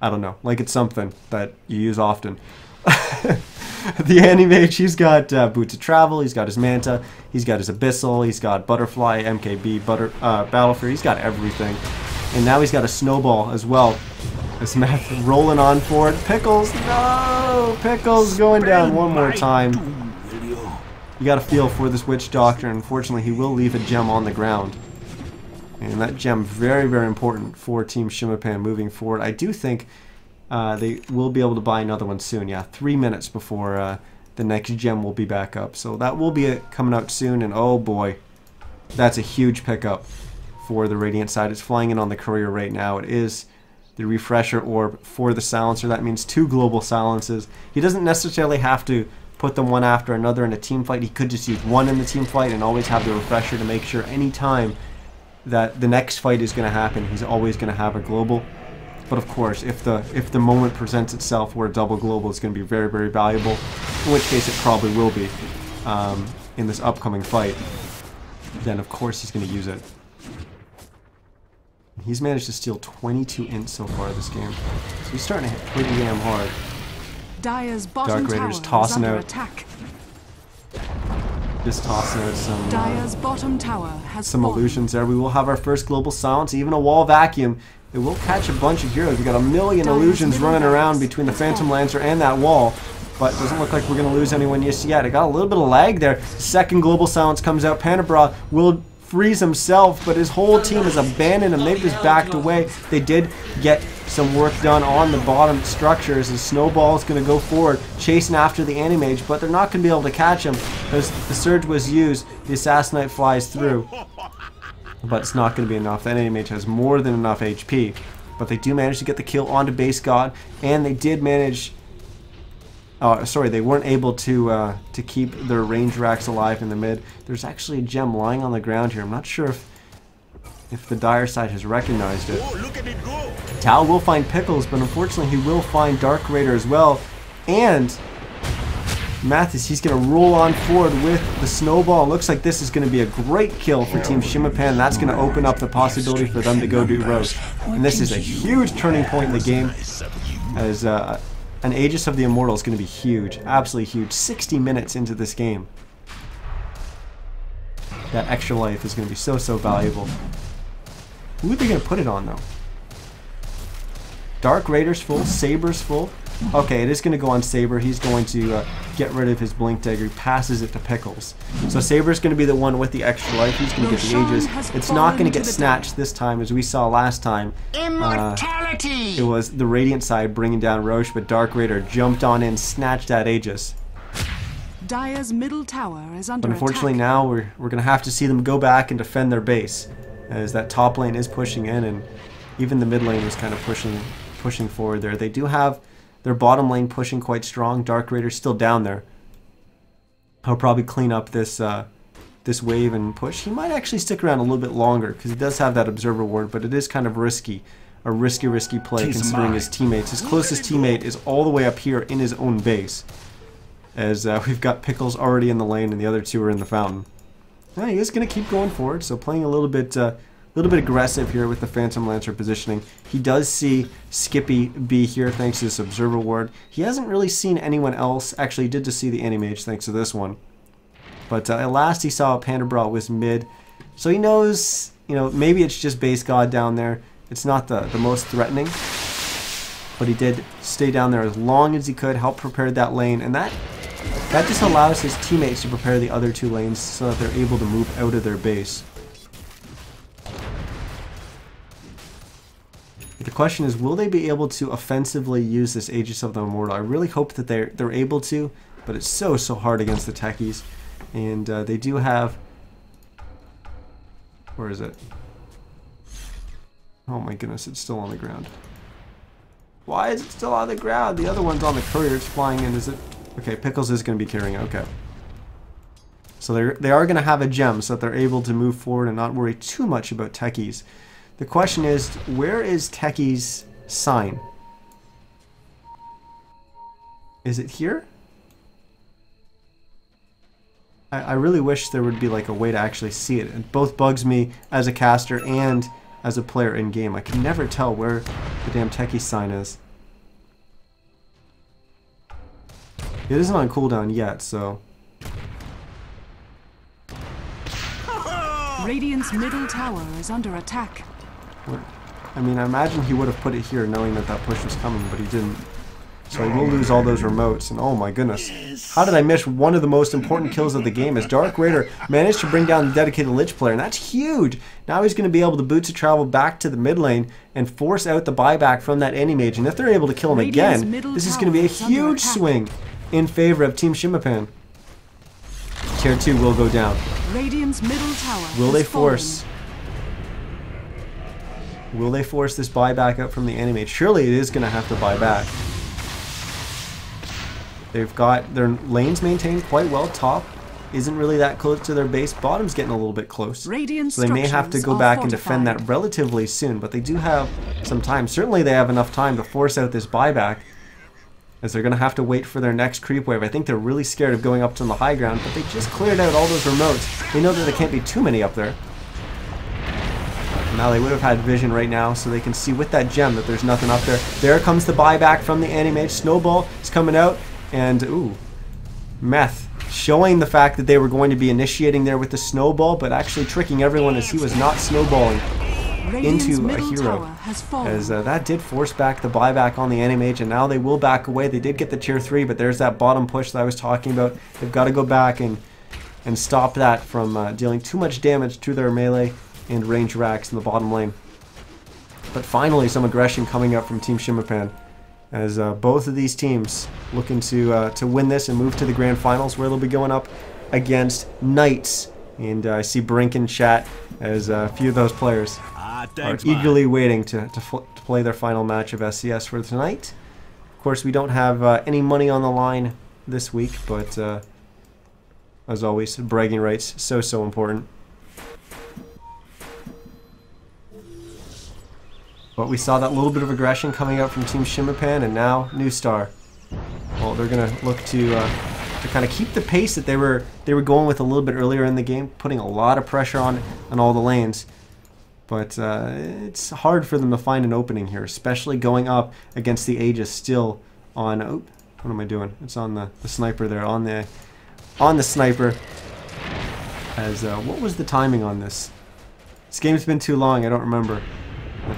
I don't know, like it's something that you use often. The Animage, he's got Boots of Travel, he's got his Manta, he's got his Abyssal, he's got Butterfly, MKB, Battlefield, he's got everything. And now he's got a Snowball as well. This Meth rolling on for it. Pickles, no! Pickles going down one more time. You got to feel for this Witch Doctor. Unfortunately, he will leave a gem on the ground. And that gem very important for Team Shimapan moving forward. I do think they will be able to buy another one soon. Yeah, 3 minutes before the next gem will be back up. So that will be coming out soon. And oh boy, that's a huge pickup for the Radiant side. It's flying in on the courier right now. It is the refresher orb for the silencer. That means 2 global silences. He doesn't necessarily have to put them one after another in a team fight. He could just use one in the team fight and always have the refresher to make sure any time that the next fight is going to happen, he's always going to have a global. But of course, if the moment presents itself where a double global is going to be very valuable, in which case it probably will be. in this upcoming fight, then of course he's going to use it. He's managed to steal 22 ints so far this game. So he's starting to hit pretty damn hard. Dire's bottom Dark Raiders tower tossing is under out. attack. Just tossing out Dire's bottom tower has some fallen. illusions there. We will have our first global silence, even a wall vacuum. It will catch a bunch of heroes. We got a million Dire's illusions middle running around barracks between the has Phantom fallen. Lancer and that wall. But it doesn't look like we're going to lose anyone just yet. It got a little bit of lag there. Second global silence comes out. Pandabra will freeze himself, but his whole team has abandoned him. They've just backed away. They did get some work done on the bottom structures. The Snowball is going to go forward, chasing after the Anti-Mage, but they're not going to be able to catch him because the Surge was used. The Assassinate flies through, but it's not going to be enough. That Anti-Mage has more than enough HP, but they do manage to get the kill onto Base God, and they did manage... sorry, they weren't able to keep their range racks alive in the mid. There's actually a gem lying on the ground here. I'm not sure if the Dire side has recognized it. Tao will find Pickles, but unfortunately he will find Dark Raider as well. And Mathis, he's going to roll on forward with the Snowball. It looks like this is going to be a great kill for Team Shimapan. That's going to open up the possibility for them to go do Roche. And this is a huge turning point in the game, as an Aegis of the Immortal is going to be huge, absolutely huge. 60 minutes into this game. That extra life is going to be so, so valuable. Who are they going to put it on, though? Dark Raider's full, Saber's full. Okay, it is going to go on Saber. He's going to get rid of his Blink Dagger. He passes it to Pickles. So Saber's going to be the one with the extra life. He's going to get the Aegis. It's not going to get snatched this time, as we saw last time. Immortality! It was the Radiant side bringing down Roche, but Dark Raider jumped on in, snatched that Aegis. Dire's middle tower is under But unfortunately attack. now we're going to have to see them go back and defend their base, as that top lane is pushing in, and even the mid lane is kind of pushing forward there. They do have their bottom lane pushing quite strong. Dark Raider's still down there. He'll probably clean up this this wave and push. He might actually stick around a little bit longer because he does have that Observer Ward, but it is kind of risky. A risky play considering his teammates. His closest teammate is all the way up here in his own base, as we've got Pickles already in the lane and the other two are in the fountain. Now he is going to keep going forward, so playing a little bit aggressive here with the Phantom Lancer positioning. He does see Skippy be here thanks to this Observer Ward. He hasn't really seen anyone else. Actually, he did just see the Anti-Mage thanks to this one. But at last he saw Pandabra was mid. So he knows, you know, maybe it's just Base God down there. It's not the most threatening. But he did stay down there as long as he could, help prepare that lane. And that just allows his teammates to prepare the other two lanes so that they're able to move out of their base. The question is, will they be able to offensively use this Aegis of the Immortal? I really hope that they're able to, but it's so hard against the techies. And they do have... Where is it? Oh my goodness, it's still on the ground. Why is it still on the ground? The other one's on the courier, it's flying in. Is it? Okay, Pickles is going to be carrying it. Okay. So they are going to have a gem so that they're able to move forward and not worry too much about techies. The question is, where is Techie's sign? Is it here? I really wish there would be like a way to actually see it. It both bugs me as a caster and as a player in game. I can never tell where the damn Techie sign is. It isn't on cooldown yet, so... Radiant's middle tower is under attack. What? I mean, I imagine he would have put it here knowing that that push was coming, but he didn't. So he will lose all those remotes, and oh my goodness. How did I miss one of the most important kills of the game as Dark Raider managed to bring down the dedicated Lich player, and that's huge! Now he's going to be able to boots of travel back to the mid lane and force out the buyback from that Anti-Mage, and if they're able to kill him again, this is going to be a huge swing in favor of Team Shimapan. Tier 2 will go down. Radiant's middle tower Will they has fallen. force... Will they force this buyback out from the Anti-Mage? Surely it is going to have to buy back. They've got their lanes maintained quite well. Top isn't really that close to their base. Bottom's getting a little bit close. So they may have to go back and defend that relatively soon, but they do have some time. Certainly they have enough time to force out this buyback, as they're going to have to wait for their next creep wave. I think they're really scared of going up to the high ground, but they just cleared out all those remotes. They know that there can't be too many up there. Now they would have had vision right now, so they can see with that gem that there's nothing up there. There comes the buyback from the anti-mage. Snowball is coming out, and ooh, Meth showing the fact that they were going to be initiating there with the snowball, but actually tricking everyone as he was not snowballing into a hero, as that did force back the buyback on the anti-mage, and now they will back away. They did get the tier 3, but there's that bottom push that I was talking about. They've got to go back and stop that from dealing too much damage to their melee and range racks in the bottom lane. But finally some aggression coming up from Team Shimapan, as both of these teams looking to win this and move to the grand finals, where they'll be going up against Knights. And I see Brink in chat, as a few of those players are eagerly waiting to play their final match of SCS for tonight. Of course, we don't have any money on the line this week, but as always, bragging rights, so important. But we saw that little bit of aggression coming out from Team Shimapan, and now New Star. Well, they're going to look to kind of keep the pace that they were going with a little bit earlier in the game, putting a lot of pressure on all the lanes. But it's hard for them to find an opening here, especially going up against the Aegis still on. Oh, what am I doing? It's on the sniper there, on the sniper. As what was the timing on this? This game's been too long, I don't remember.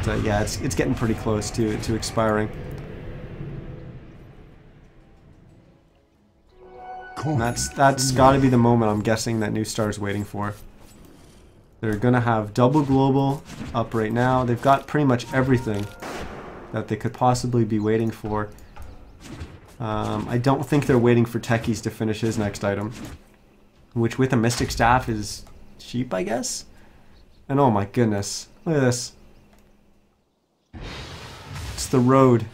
But yeah, it's getting pretty close to expiring. And that's got to be the moment I'm guessing that New Star's waiting for. They're gonna have double global up right now. They've got pretty much everything that they could possibly be waiting for. I don't think they're waiting for Techies to finish his next item, which with a Mystic Staff is cheap, I guess. And oh my goodness, look at this. It's the road.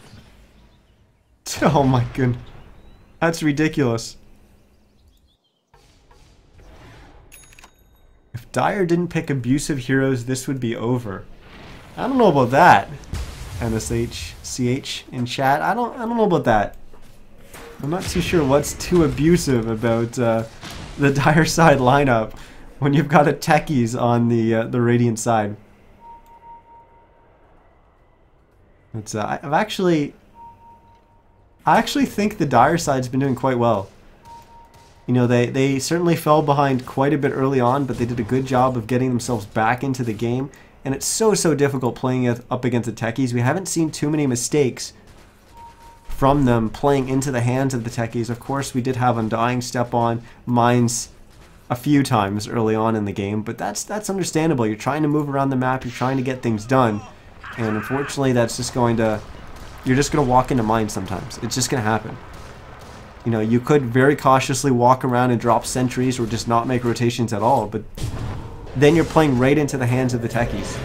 Oh my goodness. That's ridiculous. If Dyer didn't pick abusive heroes, this would be over. I don't know about that. NSHCH in chat. I don't know about that. I'm not too sure what's too abusive about the Dyer side lineup when you've got a Techies on the Radiant side. It's I actually think the Dyer side's been doing quite well. You know, they certainly fell behind quite a bit early on, but they did a good job of getting themselves back into the game. And it's so difficult playing it up against the Techies. We haven't seen too many mistakes from them playing into the hands of the Techies. Of course, we did have Undying step on mines a few times early on in the game, but that's understandable. You're trying to move around the map, you're trying to get things done. And unfortunately, that's just going to... You're just going to walk into mines sometimes. It's just going to happen. You know, you could very cautiously walk around and drop sentries or just not make rotations at all, but then you're playing right into the hands of the Techies.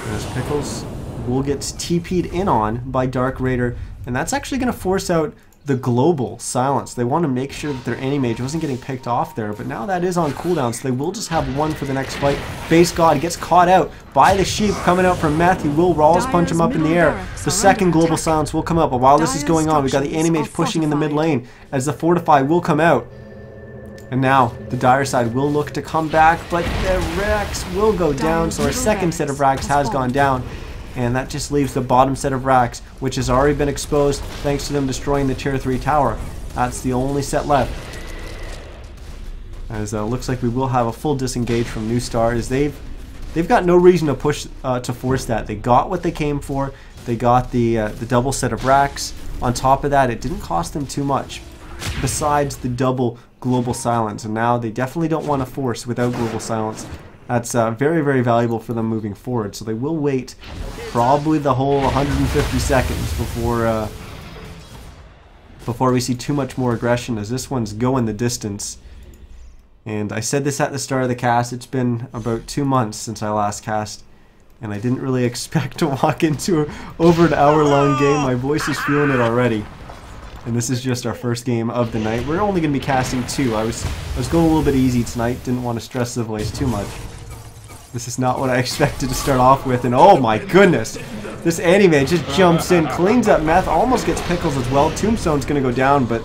As Pickles will get TP'd in on by Dark Raider, and that's actually going to force out the global silence. They want to make sure that their anti-mage wasn't getting picked off there, but now that is on cooldown, so they will just have one for the next fight. Base God gets caught out by the sheep coming out from Meth. He will Rawls punch him up in the air. The second global silence will come out, but while this is going on, we've got the anti-mage pushing in the mid lane as the Fortify will come out. And now the Dyer side will look to come back, but the racks will go down, so our second set of racks has gone down. And that just leaves the bottom set of racks, which has already been exposed thanks to them destroying the tier 3 tower. That's the only set left. As looks like we will have a full disengage from New Star, as they've got no reason to push to force that. They got what they came for. They got the double set of racks. On top of that, it didn't cost them too much, besides the double global silence. And now they definitely don't want to force without global silence. That's very valuable for them moving forward. So they will wait probably the whole 150 seconds before we see too much more aggression, as this one's going the distance. And I said this at the start of the cast, it's been about 2 months since I last cast, and I didn't really expect to walk into over an hour-long game. My voice is feeling it already. And this is just our first game of the night. We're only going to be casting 2. I was going a little bit easy tonight, didn't want to stress the voice too much. This is not what I expected to start off with, and oh my goodness! This anime just jumps in, cleans up Meth, almost gets Pickles as well. Tombstone's going to go down, but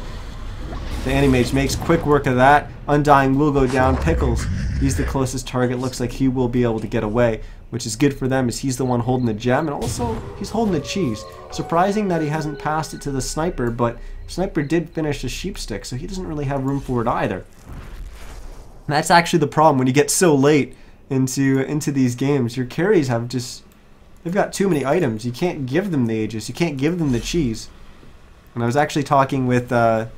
the Animage makes quick work of that. Undying will go down. Pickles, he's the closest target. Looks like he will be able to get away, which is good for them as he's the one holding the gem, and also he's holding the cheese. Surprising that he hasn't passed it to the Sniper, but Sniper did finish the sheep stick, so he doesn't really have room for it either. And that's actually the problem when you get so late into these games. Your carries have just, they've got too many items. You can't give them the Aegis. You can't give them the cheese. And I was actually talking with my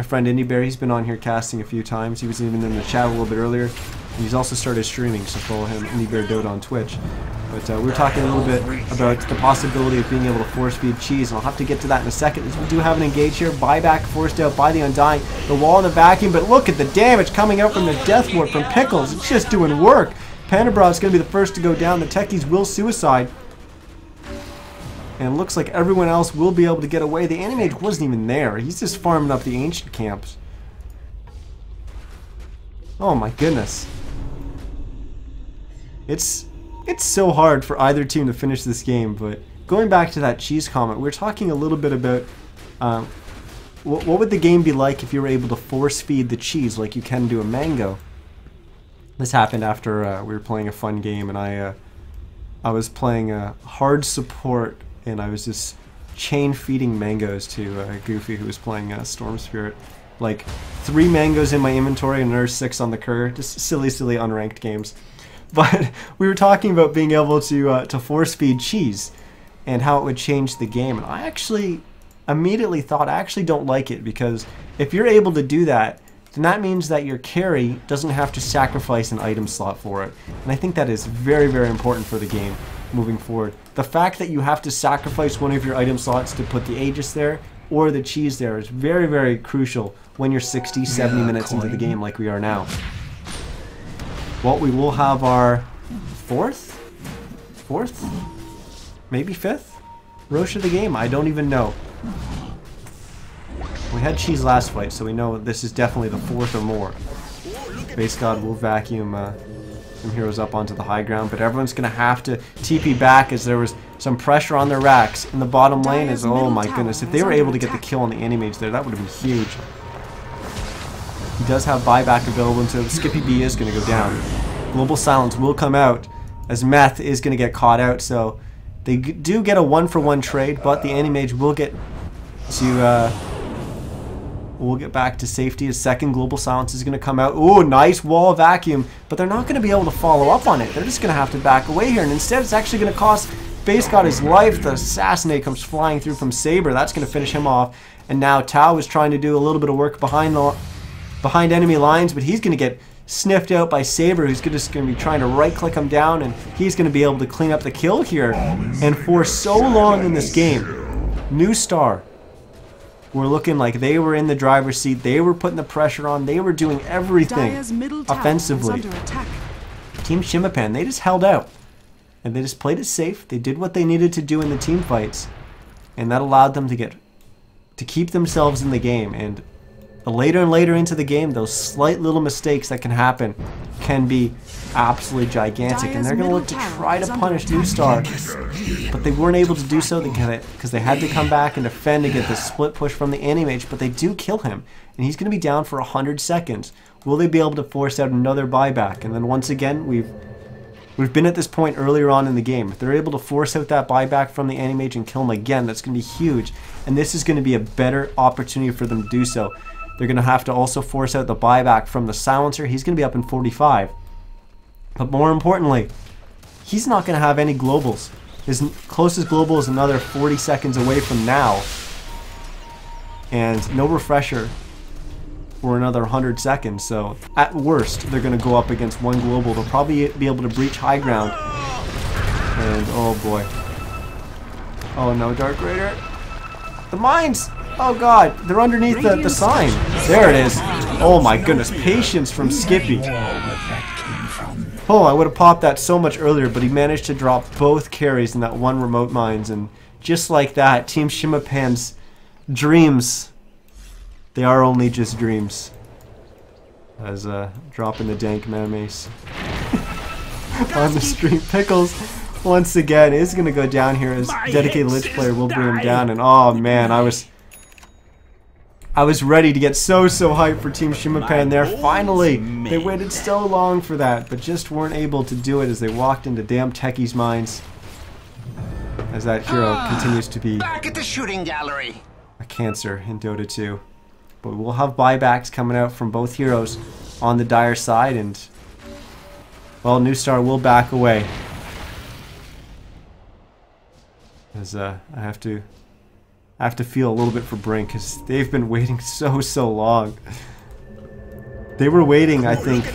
friend Indie Bear. He's been on here casting a few times. He was even in the chat a little bit earlier. And he's also started streaming, so follow him, Indie Bear Dota on Twitch. But we were talking a little bit about the possibility of being able to force feed cheese, and I'll have to get to that in a second. As we do have an engage here. Buyback forced out by the Undying. The wall in the vacuum, but look at the damage coming out from the Death Ward from Pickles. It's just doing work. Pandabra is going to be the first to go down. The Techies will suicide. And it looks like everyone else will be able to get away. The Animage wasn't even there. He's just farming up the ancient camps. Oh my goodness. It's so hard for either team to finish this game, but going back to that cheese comment, we were talking a little bit about what would the game be like if you were able to force feed the cheese like you can do a mango. This happened after we were playing a fun game, and I was playing a hard support, and I was just chain feeding mangoes to Goofy, who was playing Storm Spirit. Like 3 mangoes in my inventory and another 6 on the cur. Just silly unranked games. But we were talking about being able to force feed cheese and how it would change the game. And I actually immediately thought I actually don't like it, because if you're able to do that, then that means that your carry doesn't have to sacrifice an item slot for it. And I think that is very important for the game moving forward. The fact that you have to sacrifice one of your item slots to put the Aegis there or the cheese there is very crucial when you're 60, 70 minutes into the game like we are now. Well, we will have our fourth? Maybe 5th? Roche of the game? I don't even know. We had cheese last fight, so we know this is definitely the 4th or more. Base God will vacuum some heroes up onto the high ground, but everyone's going to have to TP back as there was some pressure on their racks. In the bottom lane is, oh my goodness, if they were able to get the kill on the Animage there, that would have been huge. He does have buyback available, and so Skippy B is going to go down. Global Silence will come out as Meth is going to get caught out, so they do get a 1-for-1 trade, but the Animage will get to we'll get back to safety. A second Global Silence is going to come out. Ooh, nice wall vacuum, but they're not going to be able to follow up on it. They're just going to have to back away here, and instead it's actually going to cost Base God his life. The Assassinate comes flying through from Saber. That's going to finish him off, and now Tao is trying to do a little bit of work behind enemy lines, but he's going to get sniffed out by Saber, who's just going to be trying to right-click him down, and he's going to be able to clean up the kill here. And for so long in this game, New Star were looking like they were in the driver's seat. They were putting the pressure on. They were doing everything offensively. Team Shimapan, they just held out. And they just played it safe. They did what they needed to do in the team fights. And that allowed them to keep themselves in the game. And the later and later into the game, those slight little mistakes that can happen can be absolutely gigantic. And they're going to look to try to punish New Star. But they weren't able to do so because they had to come back and defend to get the split push from the Animage. But they do kill him. And he's going to be down for 100 seconds. Will they be able to force out another buyback? And then once again, we've been at this point earlier on in the game. If they're able to force out that buyback from the Animage and kill him again, that's going to be huge. And this is going to be a better opportunity for them to do so. They're going to have to also force out the buyback from the Silencer. He's going to be up in 45. But more importantly, he's not going to have any globals. His closest global is another 40 seconds away from now. And no refresher for another 100 seconds. So at worst, they're going to go up against one global. They'll probably be able to breach high ground. And oh boy. Oh no, Dark Raider. The mines! Oh god, they're underneath the sign. There it is. Oh my goodness, patience from Skippy. Oh, I would have popped that so much earlier, but he managed to drop both carries in that one remote mines. And just like that, Team Shimapan's dreams, they are only just dreams. As dropping the dank man mace on the stream. Pickles once again is going to go down here as dedicated Lich player will bring him down. And oh man, I was ready to get so hyped for Team Shimapan there. Finally, they waited so long for that, but just weren't able to do it as they walked into damn Techie's minds. As that hero continues to be back at the shooting gallery. A cancer in Dota 2. But we'll have buybacks coming out from both heroes on the Dire side, and well, New Star will back away. As I have to feel a little bit for Brink because they've been waiting so long. They were waiting, I think,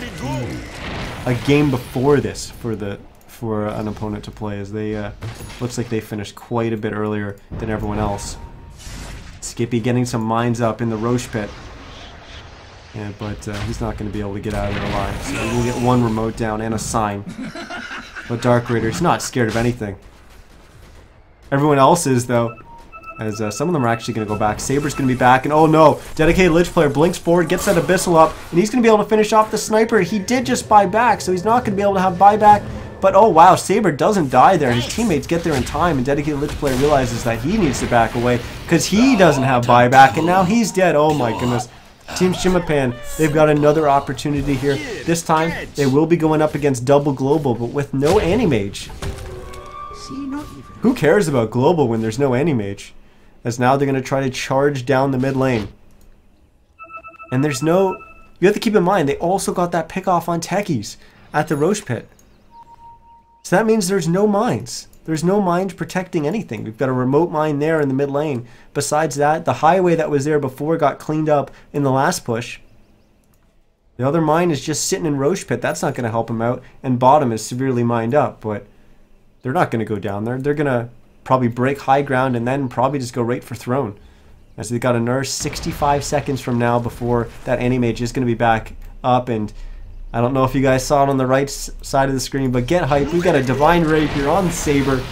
a game before this for an opponent to play, as they looks like they finished quite a bit earlier than everyone else. Skippy getting some mines up in the Roche pit. Yeah, but he's not going to be able to get out of there alive. So we'll get one remote down and a sign. But Dark Raider's not scared of anything. Everyone else is, though. As some of them are actually going to go back. Saber's going to be back, and oh no! Dedicated Lich player blinks forward, gets that Abyssal up, and he's going to be able to finish off the Sniper. He did just buy back, so he's not going to be able to have buyback. But oh wow, Saber doesn't die there. His teammates get there in time, and Dedicated Lich player realizes that he needs to back away because he doesn't have buyback, and now he's dead. Oh my goodness. Team Shimapan, they've got another opportunity here. This time, they will be going up against double global, but with no Animage. Who cares about global when there's no Animage? As now they're going to try to charge down the mid lane. And there's no... You have to keep in mind, they also got that pick off on Techies at the Roche pit. So that means there's no mines. There's no mines protecting anything. We've got a remote mine there in the mid lane. Besides that, the highway that was there before got cleaned up in the last push. The other mine is just sitting in Roche pit. That's not going to help them out. And bottom is severely mined up, but they're not going to go down there. They're going to probably break high ground and then probably just go right for throne. As they got a nurse 65 seconds from now before that Animage is going to be back up. And I don't know if you guys saw it on the right side of the screen, but get hyped. We've got a Divine Rapier on Saber.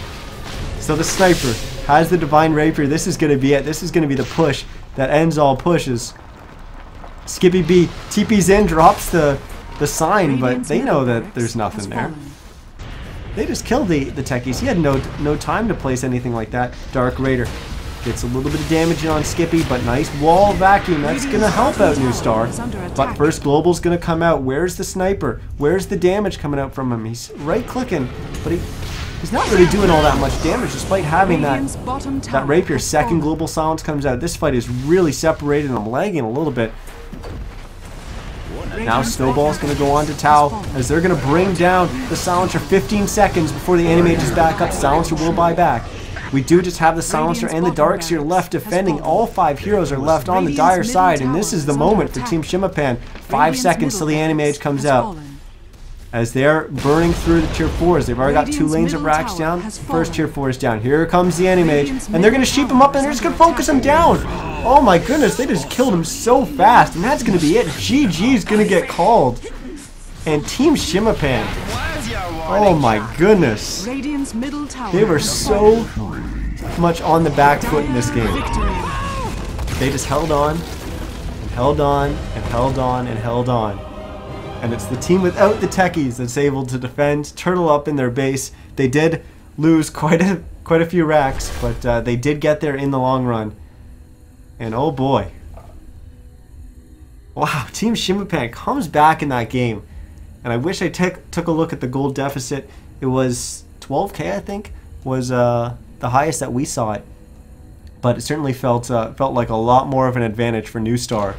So the Sniper has the Divine Rapier. This is going to be it. This is going to be the push that ends all pushes. Skippy B TP's in, drops the sign, but they know that there's nothing there. They just killed the Techies. He had no time to place anything like that. Dark Raider gets a little bit of damage on Skippy, but nice wall vacuum. That's going to help out New Star. But first Global's going to come out. Where's the Sniper? Where's the damage coming out from him? He's right-clicking, but he's not really doing all that much damage despite having that Rapier. Second Global Silence comes out. This fight is really separated, and I'm lagging a little bit. Now Snowball's going to go on to Tau as they're going to bring down the Silencer 15 seconds before the Animage is back up. Silencer will buy back. We do just have the Silencer and the Darkseer left defending. All 5 heroes are left on the Dire side, and this is the moment for Team Shimapan. 5 seconds till the Animage comes out. As they're burning through the tier 4s. They've already got 2 lanes of racks down. First tier 4 is down. Here comes the Animage, and they're going to sheep him up, and they're just going to focus him down. Oh my goodness, they just killed him so fast, and that's going to be it. GG's going to get called. And Team Shimapan, oh my goodness, they were so much on the back foot in this game. They just held on, and held on, and held on, and held on. And it's the team without the Techies that's able to defend, turtle up in their base. They did lose quite a few racks, but they did get there in the long run. And oh boy. Wow, Team Shimapan comes back in that game. And I wish I took a look at the gold deficit. It was 12K, I think, was the highest that we saw it. But it certainly felt like a lot more of an advantage for New Star.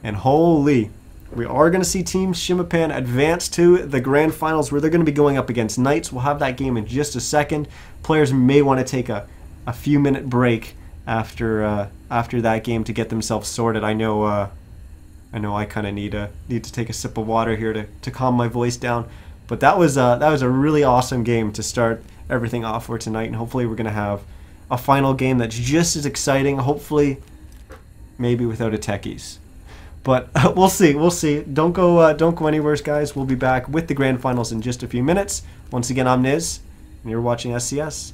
And holy, we are going to see Team Shimapan advance to the Grand Finals, where they're going to be going up against Knights. We'll have that game in just a second. Players may want to take a few minute break after that game to get themselves sorted. I know I kind of need to take a sip of water here to calm my voice down. But that was a really awesome game to start everything off for tonight, and hopefully we're going to have a final game that's just as exciting. Hopefully, maybe without a Techies. But we'll see. We'll see. Don't go anywhere, guys. We'll be back with the Grand Finals in just a few minutes. Once again, I'm Niz, and you're watching SCS.